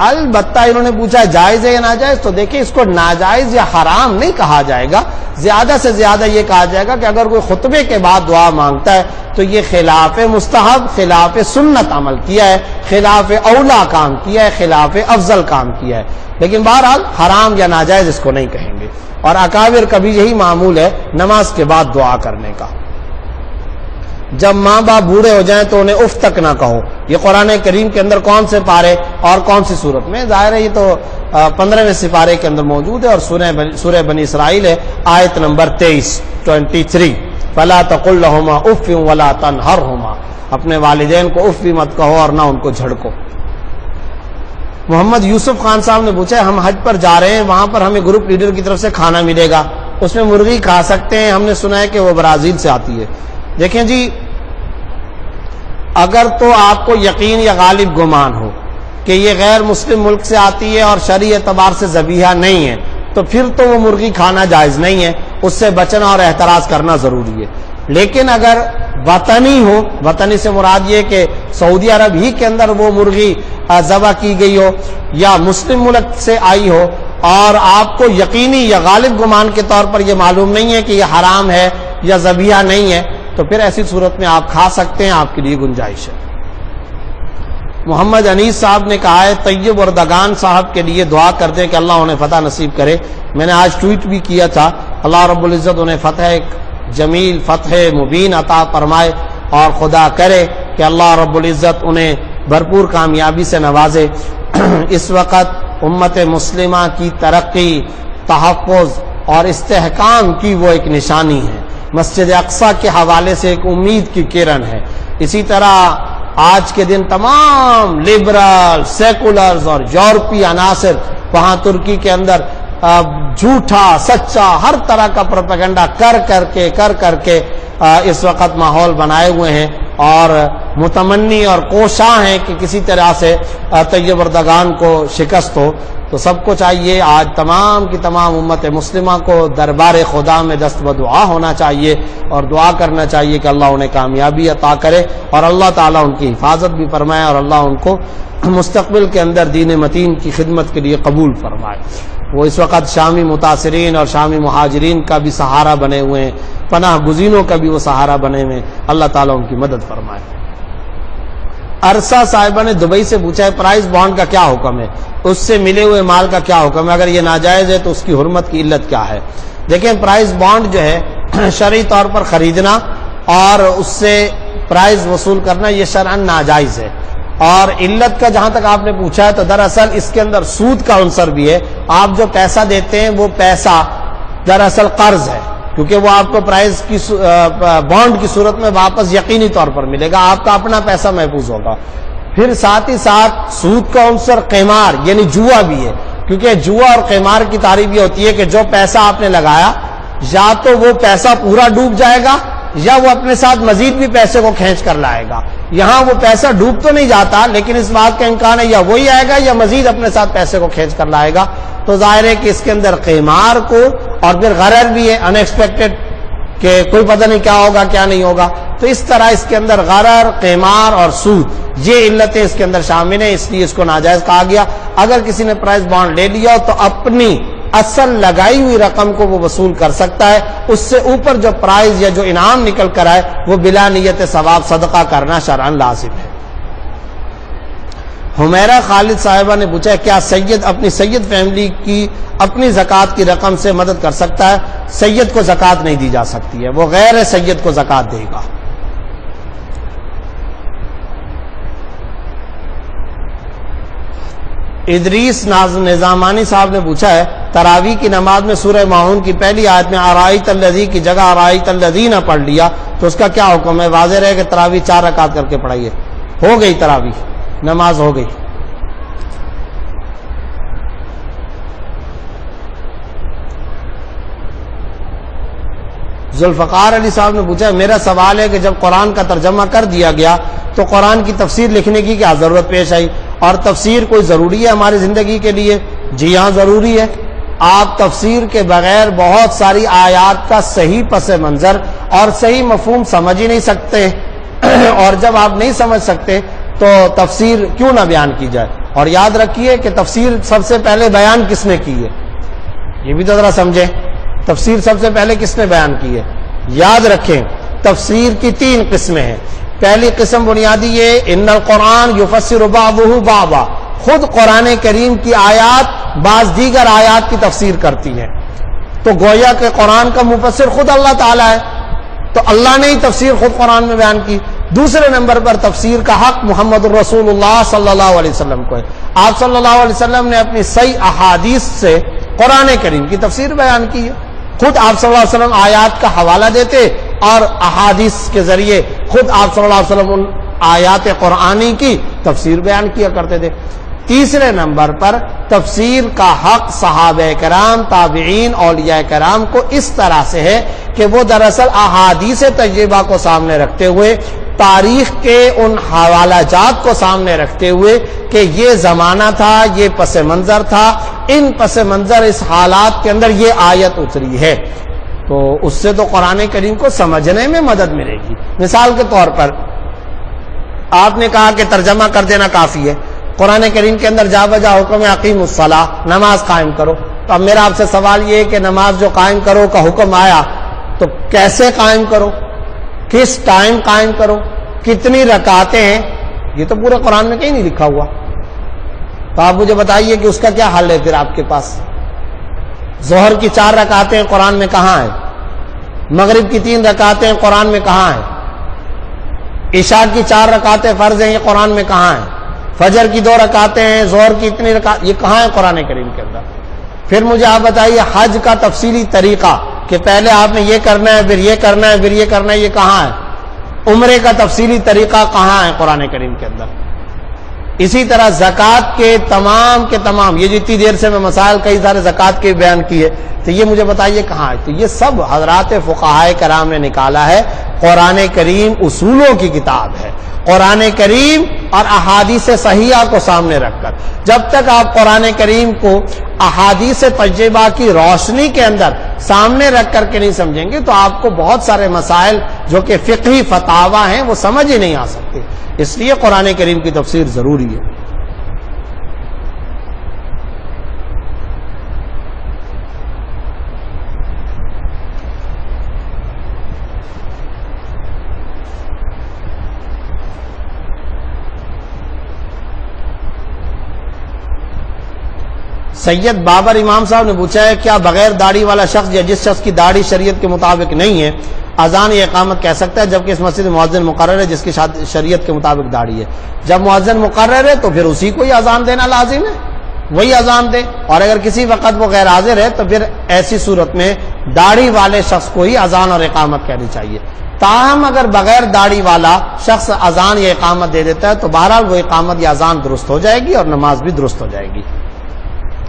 البتہ انہوں نے پوچھا جائز ہے یا ناجائز، تو دیکھیں اس کو ناجائز یا حرام نہیں کہا جائے گا، زیادہ سے زیادہ یہ کہا جائے گا کہ اگر کوئی خطبے کے بعد دعا مانگتا ہے تو یہ خلاف مستحب، خلاف سنت عمل کیا ہے، خلاف اولا کام کیا ہے، خلاف افضل کام کیا ہے، لیکن بہرحال حرام یا ناجائز اس کو نہیں کہیں گے۔ اور اکابر کا بھی یہی معمول ہے نماز کے بعد دعا کرنے کا۔ جب ماں باپ بوڑھے ہو جائیں تو انہیں اف تک نہ کہو، یہ قرآن کریم کے اندر کون سے پارے اور کون سی صورت میں؟ ظاہر ہے یہ تو 15ویں سپارے کے اندر موجود ہے اور سورہ بنی اسرائیل ہے، آیت نمبر 23 فَلَا تَقُلْ لَهُمَا اُفٍّ وَلَا تَنْهَرْهُمَا، اپنے والدین کو اف بھی مت کہو اور نہ ان کو جھڑکو۔ محمد یوسف خان صاحب نے پوچھا ہم حج پر جا رہے ہیں، وہاں پر ہمیں گروپ لیڈر کی طرف سے کھانا ملے گا، اس میں مرغی کھا سکتے ہیں؟ ہم نے سنا ہے کہ وہ برازیل سے آتی ہے۔ دیکھیں جی، اگر تو آپ کو یقین یا غالب گمان ہو کہ یہ غیر مسلم ملک سے آتی ہے اور شرعی اعتبار سے ذبیحہ نہیں ہے تو پھر تو وہ مرغی کھانا جائز نہیں ہے، اس سے بچنا اور احتراز کرنا ضروری ہے۔ لیکن اگر وطنی ہو، وطنی سے مراد یہ کہ سعودی عرب ہی کے اندر وہ مرغی ذبح کی گئی ہو یا مسلم ملک سے آئی ہو اور آپ کو یقینی یا غالب گمان کے طور پر یہ معلوم نہیں ہے کہ یہ حرام ہے یا ذبیحہ نہیں ہے، تو پھر ایسی صورت میں آپ کھا سکتے ہیں، آپ کے لیے گنجائش ہے۔ محمد انیس صاحب نے کہا ہے طیب اردگان صاحب کے لیے دعا کر دیں کہ اللہ انہیں فتح نصیب کرے۔ میں نے آج ٹویٹ بھی کیا تھا، اللہ رب العزت انہیں فتح جمیل، فتح مبین عطا فرمائے اور خدا کرے کہ اللہ رب العزت انہیں بھرپور کامیابی سے نوازے۔ اس وقت امت مسلمہ کی ترقی، تحفظ اور استحکام کی وہ ایک نشانی ہے، مسجد اقصی کے حوالے سے ایک امید کی کرن ہے۔ اسی طرح آج کے دن تمام لبرل، سیکولرز اور یورپی عناصر وہاں ترکی کے اندر جھوٹا سچا ہر طرح کا پروپیگنڈا کر کے اس وقت ماحول بنائے ہوئے ہیں اور متمنی اور کوشاں ہیں کہ کسی طرح سے طیب اردگان کو شکست ہو۔ تو سب کو چاہیے آج تمام کی تمام امت مسلمہ کو دربار خدا میں دست بدعا ہونا چاہیے اور دعا کرنا چاہیے کہ اللہ انہیں کامیابی عطا کرے اور اللہ تعالیٰ ان کی حفاظت بھی فرمائے اور اللہ ان کو مستقبل کے اندر دین متین کی خدمت کے لیے قبول فرمائے۔ وہ اس وقت شامی متاثرین اور شامی مہاجرین کا بھی سہارا بنے ہوئے ہیں، پناہ گزینوں کا بھی وہ سہارا بنے ہوئے ہیں، اللہ تعالیٰ ان کی مدد فرمائے۔ عرصہ صاحبہ نے دبئی سے پوچھا ہے پرائز بانڈ کا کیا حکم ہے، اس سے ملے ہوئے مال کا کیا حکم ہے، اگر یہ ناجائز ہے تو اس کی حرمت کی علت کیا ہے؟ دیکھیں پرائز بانڈ جو ہے شرعی طور پر خریدنا اور اس سے پرائز وصول کرنا یہ شرعاً ناجائز ہے، اور علت کا جہاں تک آپ نے پوچھا ہے تو دراصل اس کے اندر سود کا عنصر بھی ہے۔ آپ جو پیسہ دیتے ہیں وہ پیسہ دراصل قرض ہے، کیونکہ وہ آپ کو پرائز کی بانڈ کی صورت میں واپس یقینی طور پر ملے گا، آپ کا اپنا پیسہ محفوظ ہوگا۔ پھر ساتھ ہی ساتھ سود کا عنصر قمار یعنی جوا بھی ہے، کیونکہ جوا اور قمار کی تعریف یہ ہوتی ہے کہ جو پیسہ آپ نے لگایا یا تو وہ پیسہ پورا ڈوب جائے گا یا وہ اپنے ساتھ مزید بھی پیسے کو کھینچ کر لائے گا۔ یہاں وہ پیسہ ڈوب تو نہیں جاتا لیکن اس بات کا امکان ہے یا وہی آئے گا یا مزید اپنے ساتھ پیسے کو کھینچ کر لائے گا۔ تو ظاہر ہے کہ اس کے اندر قمار کو اور پھر غرر بھی ہے، ان ایکسپیکٹڈ کہ کوئی پتہ نہیں کیا ہوگا کیا نہیں ہوگا. تو اس طرح اس کے اندر غرر، قمار اور سود یہ علتیں اس کے اندر شامل ہیں، اس لیے اس کو ناجائز کہا گیا. اگر کسی نے پرائز بانڈ لے لیا تو اپنی اصل لگائی ہوئی رقم کو وہ وصول کر سکتا ہے، اس سے اوپر جو پرائز یا جو انعام نکل کر آئے وہ بلا نیت ثواب صدقہ کرنا شرعاً لازم ہے. حمیرہ خالد صاحبہ نے پوچھا کیا سید اپنی سید فیملی کی اپنی زکوٰۃ کی رقم سے مدد کر سکتا ہے؟ سید کو زکوٰۃ نہیں دی جا سکتی ہے، وہ غیر سید کو زکوٰۃ دے گا. ادریس نظامانی صاحب نے پوچھا ہے تراویح کی نماز میں سورہ ماعون کی پہلی آیت میں ارائیت الذی کی جگہ ارائیت الذین پڑھ لیا تو اس کا کیا حکم ہے؟ واضح رہے کہ تراویح 4 رکعت کر کے پڑھائیے. ہو گئی تراویح، نماز ہو گئی. ذوالفقار علی صاحب نے پوچھا میرا سوال ہے کہ جب قرآن کا ترجمہ کر دیا گیا تو قرآن کی تفسیر لکھنے کی کیا ضرورت پیش آئی، اور تفسیر کوئی ضروری ہے ہماری زندگی کے لیے؟ جی ہاں ضروری ہے. آپ تفسیر کے بغیر بہت ساری آیات کا صحیح پس منظر اور صحیح مفہوم سمجھ ہی نہیں سکتے، اور جب آپ نہیں سمجھ سکتے تو تفسیر کیوں نہ بیان کی جائے. اور یاد رکھیے کہ تفسیر سب سے پہلے بیان کس نے کی ہے، یہ بھی تو ذرا سمجھیں. تفسیر سب سے پہلے کس نے بیان کی ہے؟ یاد رکھیں تفسیر کی 3 قسمیں ہیں. پہلی قسم بنیادی یہ ان القرآن یفسر بعضہ بعضا، خود قرآن کریم کی آیات بعض دیگر آیات کی تفسیر کرتی ہیں. تو گویا کہ قرآن کا مفسر خود اللہ تعالیٰ ہے، تو اللہ نے ہی تفسیر خود قرآن میں بیان کی. دوسرے نمبر پر تفسیر کا حق محمد الرسول اللہ صلی اللہ علیہ وسلم کو ہے. آپ صلی اللہ علیہ وسلم نے اپنی صحیح احادیث سے قرآن کریم کی تفسیر بیان کی ہے. خود آپ صلی اللہ علیہ وسلم آیات کا حوالہ دیتے اور احادیث کے ذریعے خود آپ صلی اللہ علیہ وسلم ان آیات قرآنی کی تفسیر بیان کیا کرتے تھے. تیسرے نمبر پر تفسیر کا حق صحابہ کرام، تابعین، اولیاء کرام کو اس طرح سے ہے کہ وہ دراصل احادیث طیبہ کو سامنے رکھتے ہوئے، تاریخ کے ان حوالہ جات کو سامنے رکھتے ہوئے کہ یہ زمانہ تھا، یہ پس منظر تھا، ان پس منظر اس حالات کے اندر یہ آیت اتری ہے، تو اس سے تو قرآن کریم کو سمجھنے میں مدد ملے گی. مثال کے طور پر آپ نے کہا کہ ترجمہ کر دینا کافی ہے، قرآن کریم کے اندر جا بجا حکم اقیم الصلاۃ، نماز قائم کرو. تو اب میرا آپ سے سوال یہ ہے کہ نماز جو قائم کرو کا حکم آیا تو کیسے قائم کرو، کس ٹائم قائم کرو، کتنی رکعتیں ہیں؟ یہ تو پورے قرآن میں کہیں نہیں لکھا ہوا. تو آپ مجھے بتائیے کہ اس کا کیا حل ہے پھر آپ کے پاس. ظہر کی 4 رکعتیں قرآن میں کہاں ہیں؟ مغرب کی 3 رکعتیں قرآن میں کہاں ہیں؟ عشاء کی 4 رکعتیں فرض ہیں، یہ قرآن میں کہاں ہیں؟ فجر کی 2 رکعتیں ہیں، ظہر کی اتنی رکعت، یہ کہاں ہے قرآن کریم کے اندر؟ پھر مجھے آپ بتائیے حج کا تفصیلی طریقہ کہ پہلے آپ نے یہ کرنا ہے، پھر یہ کرنا ہے، پھر یہ کرنا ہے، یہ کہاں ہے؟ عمرے کا تفصیلی طریقہ کہاں ہے قرآن کریم کے اندر؟ اسی طرح زکوٰۃ کے تمام یہ جتنی دیر سے میں مسائل کئی سارے زکوٰۃ کے بیان کیے، تو یہ مجھے بتائیے کہاں ہے؟ تو یہ سب حضرات فقہائے کرام نے نکالا ہے. قرآن کریم اصولوں کی کتاب ہے. قرآن کریم اور احادیث صحیحہ کو سامنے رکھ کر جب تک آپ قرآن کریم کو احادیث طیبہ کی روشنی کے اندر سامنے رکھ کر کے نہیں سمجھیں گے تو آپ کو بہت سارے مسائل جو کہ فقہی فتاوی ہیں وہ سمجھ ہی نہیں آ سکتے. اس لیے قرآن کریم کی تفسیر ضروری ہے. سید بابر امام صاحب نے پوچھا ہے کیا بغیر داڑھی والا شخص یا جس شخص کی داڑھی شریعت کے مطابق نہیں ہے اذان یا اقامت کہہ سکتا ہے جبکہ اس مسجد میں مؤذن مقرر ہے جس کی شریعت کے مطابق داڑھی ہے؟ جب مؤذن مقرر ہے تو پھر اسی کو ہی اذان دینا لازم ہے، وہی اذان دے. اور اگر کسی وقت وہ غیر حاضر ہے تو پھر ایسی صورت میں داڑھی والے شخص کو ہی اذان اور اقامت کہنی چاہیے. تاہم اگر بغیر داڑھی والا شخص اذان یا اقامت دے دیتا ہے تو بہرحال وہ اقامت یا اذان درست ہو جائے گی اور نماز بھی درست ہو جائے گی.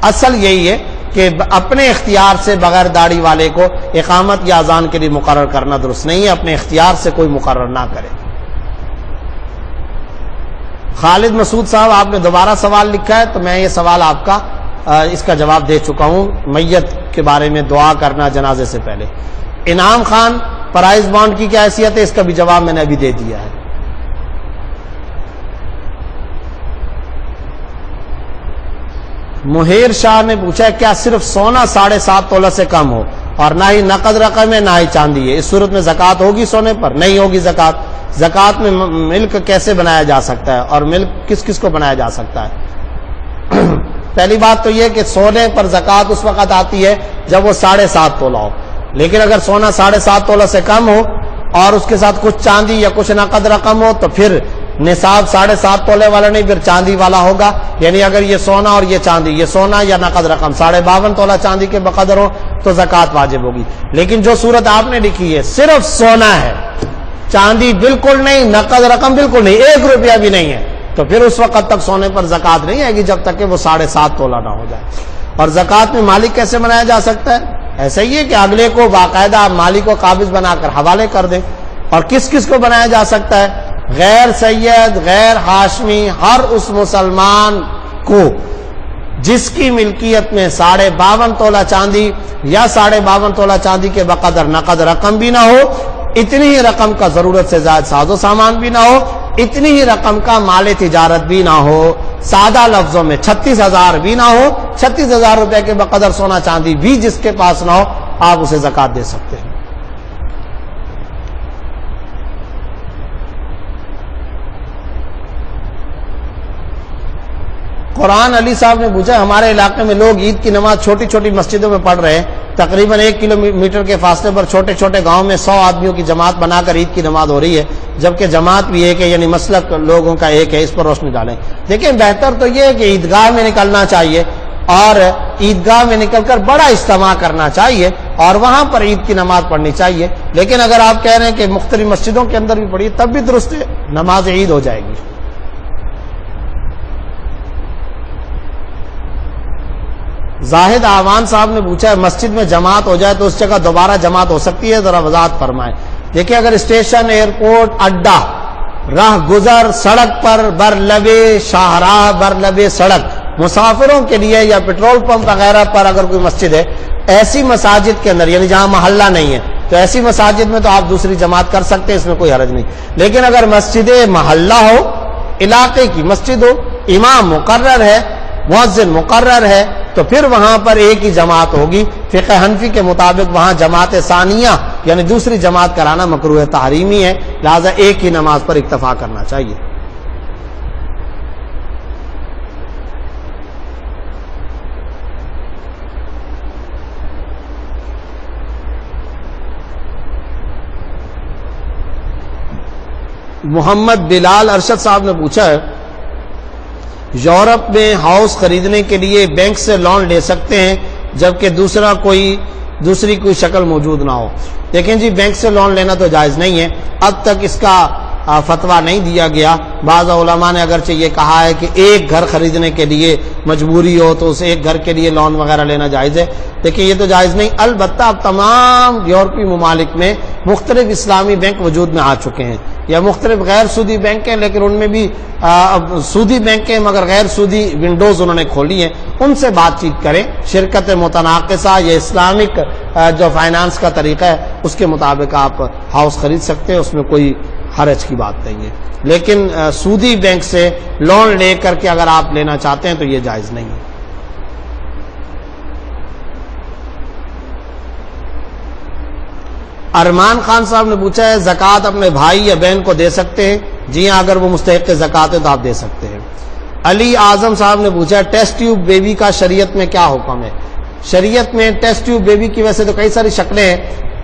اصل یہی ہے کہ اپنے اختیار سے بغیر داڑھی والے کو اقامت یا اذان کے لیے مقرر کرنا درست نہیں ہے، اپنے اختیار سے کوئی مقرر نہ کرے. خالد مسعود صاحب آپ نے دوبارہ سوال لکھا ہے، تو میں یہ سوال آپ کا اس کا جواب دے چکا ہوں. میت کے بارے میں دعا کرنا جنازے سے پہلے. انعام خان پرائز بانڈ کی کیا حیثیت ہے، اس کا بھی جواب میں نے ابھی دے دیا ہے۔ مہیر شاہ نے پوچھا ہے کیا صرف سونا 7.5 تولہ سے کم ہو اور نہ ہی نقد رقم ہے نہ ہی چاندی ہے، اس صورت میں زکوٰۃ ہوگی سونے پر؟ نہیں ہوگی زکوٰۃ۔ زکوٰۃ میں ملک کیسے بنایا جا سکتا ہے اور ملک کس کس کو بنایا جا سکتا ہے؟ پہلی بات تو یہ کہ سونے پر زکوٰۃ اس وقت آتی ہے جب وہ 7.5 تولہ ہو، لیکن اگر سونا 7.5 تولہ سے کم ہو اور اس کے ساتھ کچھ چاندی یا کچھ نقد رقم ہو تو پھر نصاب 7.5 تولے والا نہیں، پھر چاندی والا ہوگا۔ یعنی اگر یہ سونا اور یہ چاندی، یہ سونا یا نقد رقم 52.5 تولہ چاندی کے بقدر ہو تو زکوٰۃ واجب ہوگی۔ لیکن جو صورت آپ نے لکھی ہے صرف سونا ہے، چاندی بالکل نہیں، نقد رقم بالکل نہیں، 1 روپیہ بھی نہیں ہے، تو پھر اس وقت تک سونے پر زکوٰۃ نہیں آئے گی جب تک کہ وہ 7.5 تولہ نہ ہو جائے۔ اور زکوٰۃ میں مالک کیسے بنایا جا سکتا ہے؟ ایسا ہی ہے کہ اگلے کو باقاعدہ آپ مالک کو قابض بنا کر حوالے کر دیں۔ اور کس کس کو بنایا جا سکتا ہے؟ غیر سید، غیر ہاشمی، ہر اس مسلمان کو جس کی ملکیت میں 52.5 تولہ چاندی یا 52.5 تولہ چاندی کے بقدر نقد رقم بھی نہ ہو، اتنی ہی رقم کا ضرورت سے زائد ساز و سامان بھی نہ ہو، اتنی ہی رقم کا مال تجارت بھی نہ ہو، سادہ لفظوں میں 36,000 بھی نہ ہو، 36,000 روپے کے بقدر سونا چاندی بھی جس کے پاس نہ ہو، آپ اسے زکوٰۃ دے سکتے ہیں۔ قرآن علی صاحب نے پوچھا ہمارے علاقے میں لوگ عید کی نماز چھوٹی چھوٹی مسجدوں میں پڑھ رہے ہیں، تقریباً 1 کلومیٹر کے فاصلے پر چھوٹے چھوٹے گاؤں میں 100 آدمیوں کی جماعت بنا کر عید کی نماز ہو رہی ہے، جبکہ جماعت بھی ایک ہے، یعنی مسلک لوگوں کا ایک ہے۔ اس پر روشنی ڈالیں۔ دیکھیں بہتر تو یہ ہے کہ عیدگاہ میں نکلنا چاہیے اور عیدگاہ میں نکل کر بڑا اجتماع کرنا چاہیے اور وہاں پر عید کی نماز پڑھنی چاہیے۔ لیکن اگر آپ کہہ رہے ہیں کہ مختلف مسجدوں کے اندر بھی پڑھیے تب بھی درست ہے، نماز عید ہو جائے گی۔ زاہد آوان صاحب نے پوچھا ہے مسجد میں جماعت ہو جائے تو اس جگہ دوبارہ جماعت ہو سکتی ہے؟ ذرا وضاحت فرمائیں۔ دیکھیں اگر اسٹیشن، ایئرپورٹ، اڈا، راہ گزر، سڑک پر، بر لبے شاہراہ، بر لبے سڑک، مسافروں کے لیے یا پیٹرول پمپ وغیرہ پر اگر کوئی مسجد ہے، ایسی مساجد کے اندر یعنی جہاں محلہ نہیں ہے تو ایسی مساجد میں تو آپ دوسری جماعت کر سکتے ہیں، اس میں کوئی حرج نہیں۔ لیکن اگر مسجد محلہ ہو، علاقے کی مسجد ہو، امام مقرر ہے، مؤذن مقرر ہے، تو پھر وہاں پر ایک ہی جماعت ہوگی۔ فقہ حنفی کے مطابق وہاں جماعت ثانیہ یعنی دوسری جماعت کرانا مکروہ تحریمی ہے، لہذا ایک ہی نماز پر اکتفا کرنا چاہیے۔ محمد بلال ارشد صاحب نے پوچھا ہے یورپ میں ہاؤس خریدنے کے لیے بینک سے لون لے سکتے ہیں جبکہ دوسری کوئی شکل موجود نہ ہو؟ دیکھیں جی بینک سے لون لینا تو جائز نہیں ہے، اب تک اس کا فتویٰ نہیں دیا گیا۔ بعض علماء نے اگرچہ یہ کہا ہے کہ ایک گھر خریدنے کے لیے مجبوری ہو تو اس ایک گھر کے لیے لون وغیرہ لینا جائز ہے، لیکن یہ تو جائز نہیں۔ البتہ اب تمام یورپی ممالک میں مختلف اسلامی بینک وجود میں آ چکے ہیں، یا مختلف غیر سودی بینک ہیں لیکن ان میں بھی سودی بینک ہیں مگر غیر سودی ونڈوز انہوں نے کھولی ہیں، ان سے بات چیت کریں۔ شرکت متناقصہ یا اسلامک جو فائنانس کا طریقہ ہے اس کے مطابق آپ ہاؤس خرید سکتے ہیں، اس میں کوئی حرج کی بات نہیں ہے۔ لیکن سودی بینک سے لون لے کر کے اگر آپ لینا چاہتے ہیں تو یہ جائز نہیں ہے۔ ارمان خان صاحب نے پوچھا ہے زکوٰۃ اپنے بھائی یا بہن کو دے سکتے ہیں؟ جی ہاں، اگر وہ مستحق زکوٰۃ ہے تو آپ دے سکتے ہیں۔ علی اعظم صاحب نے پوچھا ہے ٹیسٹ ٹیوب بیبی کا شریعت میں کیا حکم ہے؟ شریعت میں ٹیسٹ ٹیوب بیبی کی ویسے تو کئی ساری شکلیں ہیں،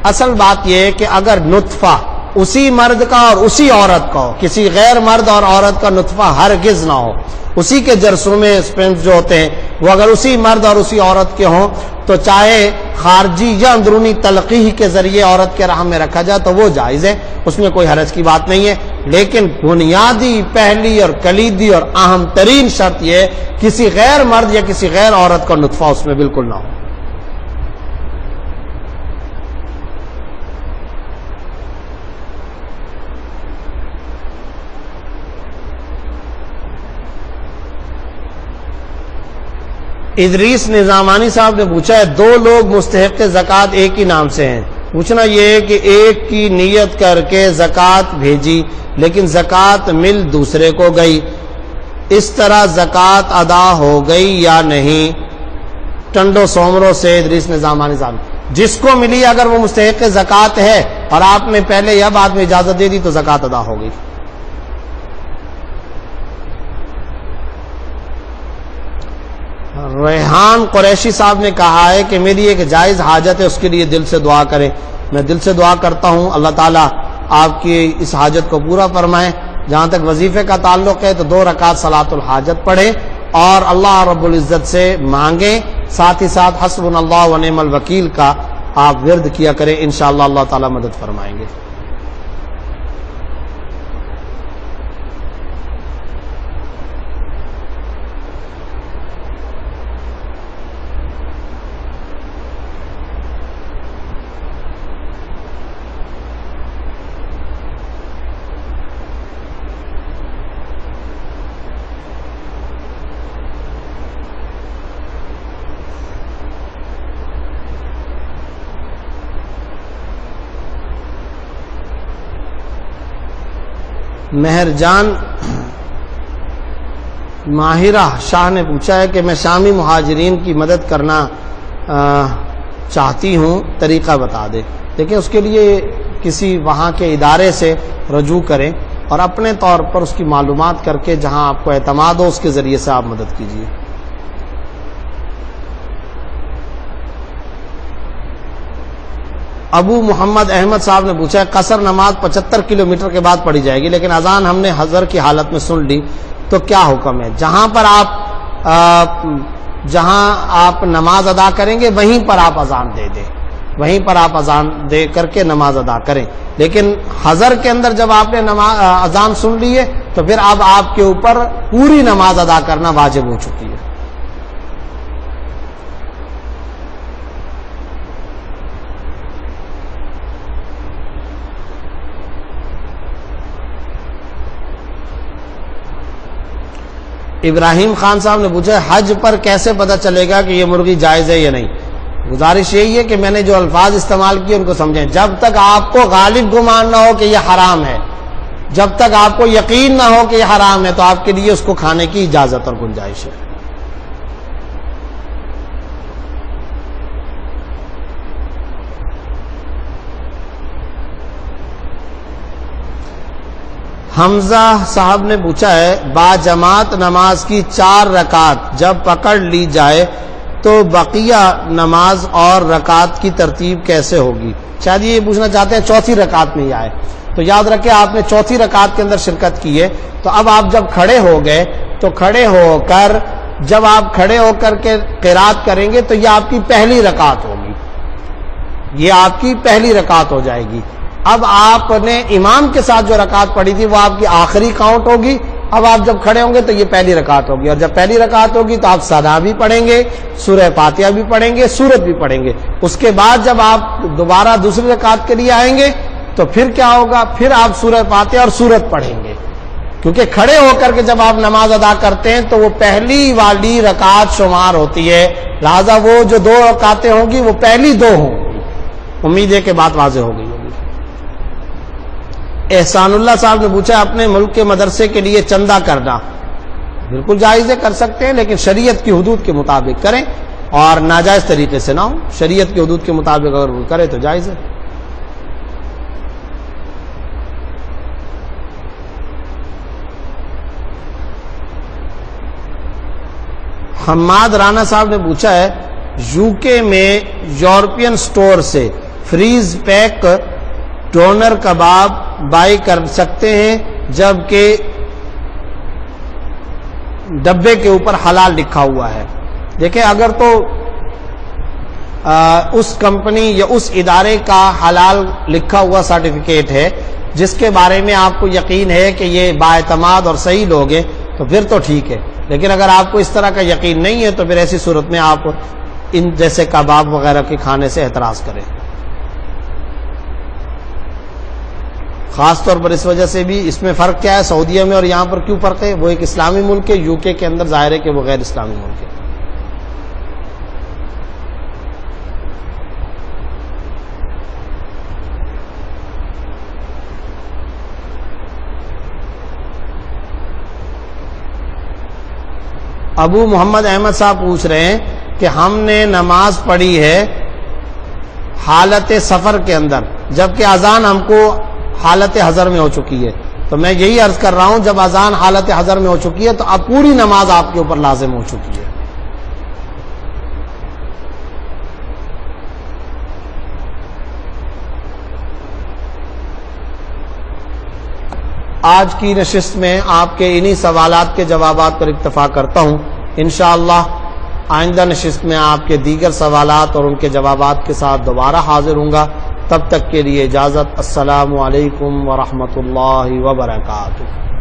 اصل بات یہ ہے کہ اگر نطفہ اسی مرد کا اور اسی عورت کا ہو، کسی غیر مرد اور عورت کا نطفہ ہرگز نہ ہو، اسی کے جرثومے اسپرمز جو ہوتے ہیں وہ اگر اسی مرد اور اسی عورت کے ہوں تو چاہے خارجی یا اندرونی تلقیح کے ذریعے عورت کے رحم میں رکھا جائے تو وہ جائز ہے، اس میں کوئی حرج کی بات نہیں ہے۔ لیکن بنیادی پہلی اور کلیدی اور اہم ترین شرط یہ ہے کسی غیر مرد یا کسی غیر عورت کا نطفہ اس میں بالکل نہ ہو۔ ادریس نظامانی صاحب نے پوچھا ہے 2 لوگ مستحق زکوٰۃ ایک ہی نام سے ہیں، پوچھنا یہ ہے کہ ایک کی نیت کر کے زکوٰۃ بھیجی لیکن زکوٰۃ مل دوسرے کو گئی، اس طرح زکوٰۃ ادا ہو گئی یا نہیں؟ ٹنڈو سومرو سے ادریس نظامانی صاحب، جس کو ملی اگر وہ مستحق زکوٰۃ ہے اور آپ نے پہلے یا بعد میں اجازت دے دی تو زکوٰۃ ادا ہو گئی۔ ریحان قریشی صاحب نے کہا ہے کہ میری ایک جائز حاجت ہے، اس کے لیے دل سے دعا کریں۔ میں دل سے دعا کرتا ہوں اللہ تعالیٰ آپ کی اس حاجت کو پورا فرمائیں۔ جہاں تک وظیفے کا تعلق ہے تو 2 رکعت صلاۃ الحاجت پڑھیں اور اللہ رب العزت سے مانگیں، ساتھ ہی ساتھ حسبنا اللہ و نعم الوکیل کا آپ ورد کیا کریں، انشاءاللہ اللہ تعالیٰ مدد فرمائیں گے۔ مہر جان ماہرہ شاہ نے پوچھا ہے کہ میں شامی مہاجرین کی مدد کرنا چاہتی ہوں، طریقہ بتا دے۔ لیکن اس کے لیے کسی وہاں کے ادارے سے رجوع کریں اور اپنے طور پر اس کی معلومات کر کے جہاں آپ کو اعتماد ہو اس کے ذریعے سے آپ مدد کیجیے۔ ابو محمد احمد صاحب نے پوچھا ہے قصر نماز 75 کلومیٹر کے بعد پڑھی جائے گی، لیکن اذان ہم نے حضر کی حالت میں سن لی تو کیا حکم ہے؟ جہاں آپ نماز ادا کریں گے وہیں پر آپ اذان دے دیں، وہیں پر آپ اذان دے کر کے نماز ادا کریں۔ لیکن حضر کے اندر جب آپ نے اذان سن لی ہے تو پھر اب آپ کے اوپر پوری نماز ادا کرنا واجب ہو چکی ہے۔ ابراہیم خان صاحب نے پوچھا حج پر کیسے پتہ چلے گا کہ یہ مرغی جائز ہے یا نہیں؟ گزارش یہی ہے کہ میں نے جو الفاظ استعمال کیے ان کو سمجھیں۔ جب تک آپ کو غالب گمان نہ ہو کہ یہ حرام ہے، جب تک آپ کو یقین نہ ہو کہ یہ حرام ہے تو آپ کے لیے اس کو کھانے کی اجازت اور گنجائش ہے۔ حمزہ صاحب نے پوچھا ہے با جماعت نماز کی 4 رکعت جب پکڑ لی جائے تو بقیہ نماز اور رکعت کی ترتیب کیسے ہوگی؟ شاید یہ پوچھنا چاہتے ہیں چوتھی رکعت میں ہی آئے تو یاد رکھیں آپ نے چوتھی رکعت کے اندر شرکت کی ہے، تو اب آپ جب کھڑے ہو گئے تو کھڑے ہو کر جب آپ کھڑے ہو کر کے قرات کریں گے تو یہ آپ کی پہلی رکعت ہوگی، یہ آپ کی پہلی رکعت ہو جائے گی۔ اب آپ نے امام کے ساتھ جو رکعت پڑھی تھی وہ آپ کی آخری کاؤنٹ ہوگی۔ اب آپ جب کھڑے ہوں گے تو یہ پہلی رکعت ہوگی، اور جب پہلی رکعت ہوگی تو آپ ثنا بھی پڑھیں گے، سورہ فاتحہ بھی پڑھیں گے، سورت بھی پڑھیں گے۔ اس کے بعد جب آپ دوبارہ دوسری رکعت کے لیے آئیں گے تو پھر کیا ہوگا؟ پھر آپ سورہ فاتحہ اور سورت پڑھیں گے، کیونکہ کھڑے ہو کر کے جب آپ نماز ادا کرتے ہیں تو وہ پہلی والی رکعت شمار ہوتی ہے، لہذا وہ جو 2 رکعتیں ہوں گی وہ پہلی 2 ہوں گی۔ امید ہے کہ بات واضح ہو گئی ہوگی۔ احسان اللہ صاحب نے پوچھا اپنے ملک کے مدرسے کے لیے چندہ کرنا بالکل جائز ہے، کر سکتے ہیں، لیکن شریعت کی حدود کے مطابق کریں اور ناجائز طریقے سے نہ ہو۔ شریعت کی حدود کے مطابق اگر وہ کرے تو جائز ہے۔ حماد رانا صاحب نے پوچھا ہے UK میں یورپین سٹور سے freeze pack doner kebab buy کر سکتے ہیں جبکہ ڈبے کے اوپر حلال لکھا ہوا ہے؟ دیکھیں اگر تو اس کمپنی یا اس ادارے کا حلال لکھا ہوا سرٹیفکیٹ ہے جس کے بارے میں آپ کو یقین ہے کہ یہ بااعتماد اور صحیح لوگ ہیں تو پھر تو ٹھیک ہے، لیکن اگر آپ کو اس طرح کا یقین نہیں ہے تو پھر ایسی صورت میں آپ ان جیسے کباب وغیرہ کے کھانے سے اعتراض کریں۔ خاص طور پر اس وجہ سے بھی اس میں فرق کیا ہے سعودیہ میں اور یہاں پر کیوں فرق ہے؟ وہ ایک اسلامی ملک ہے، UK کے اندر ظاہر ہے کہ وہ غیر اسلامی ملک ہے۔ ابو محمد احمد صاحب پوچھ رہے ہیں کہ ہم نے نماز پڑھی ہے حالت سفر کے اندر، جبکہ اذان ہم کو حالت حضر میں ہو چکی ہے، تو میں یہی عرض کر رہا ہوں جب اذان حالت حضر میں ہو چکی ہے تو اب پوری نماز آپ کے اوپر لازم ہو چکی ہے۔ آج کی نشست میں آپ کے انہی سوالات کے جوابات پر اکتفا کرتا ہوں۔ انشاءاللہ آئندہ نشست میں آپ کے دیگر سوالات اور ان کے جوابات کے ساتھ دوبارہ حاضر ہوں گا۔ تب تک کے لیے اجازت۔ السلام علیکم ورحمۃ اللہ وبرکاتہ۔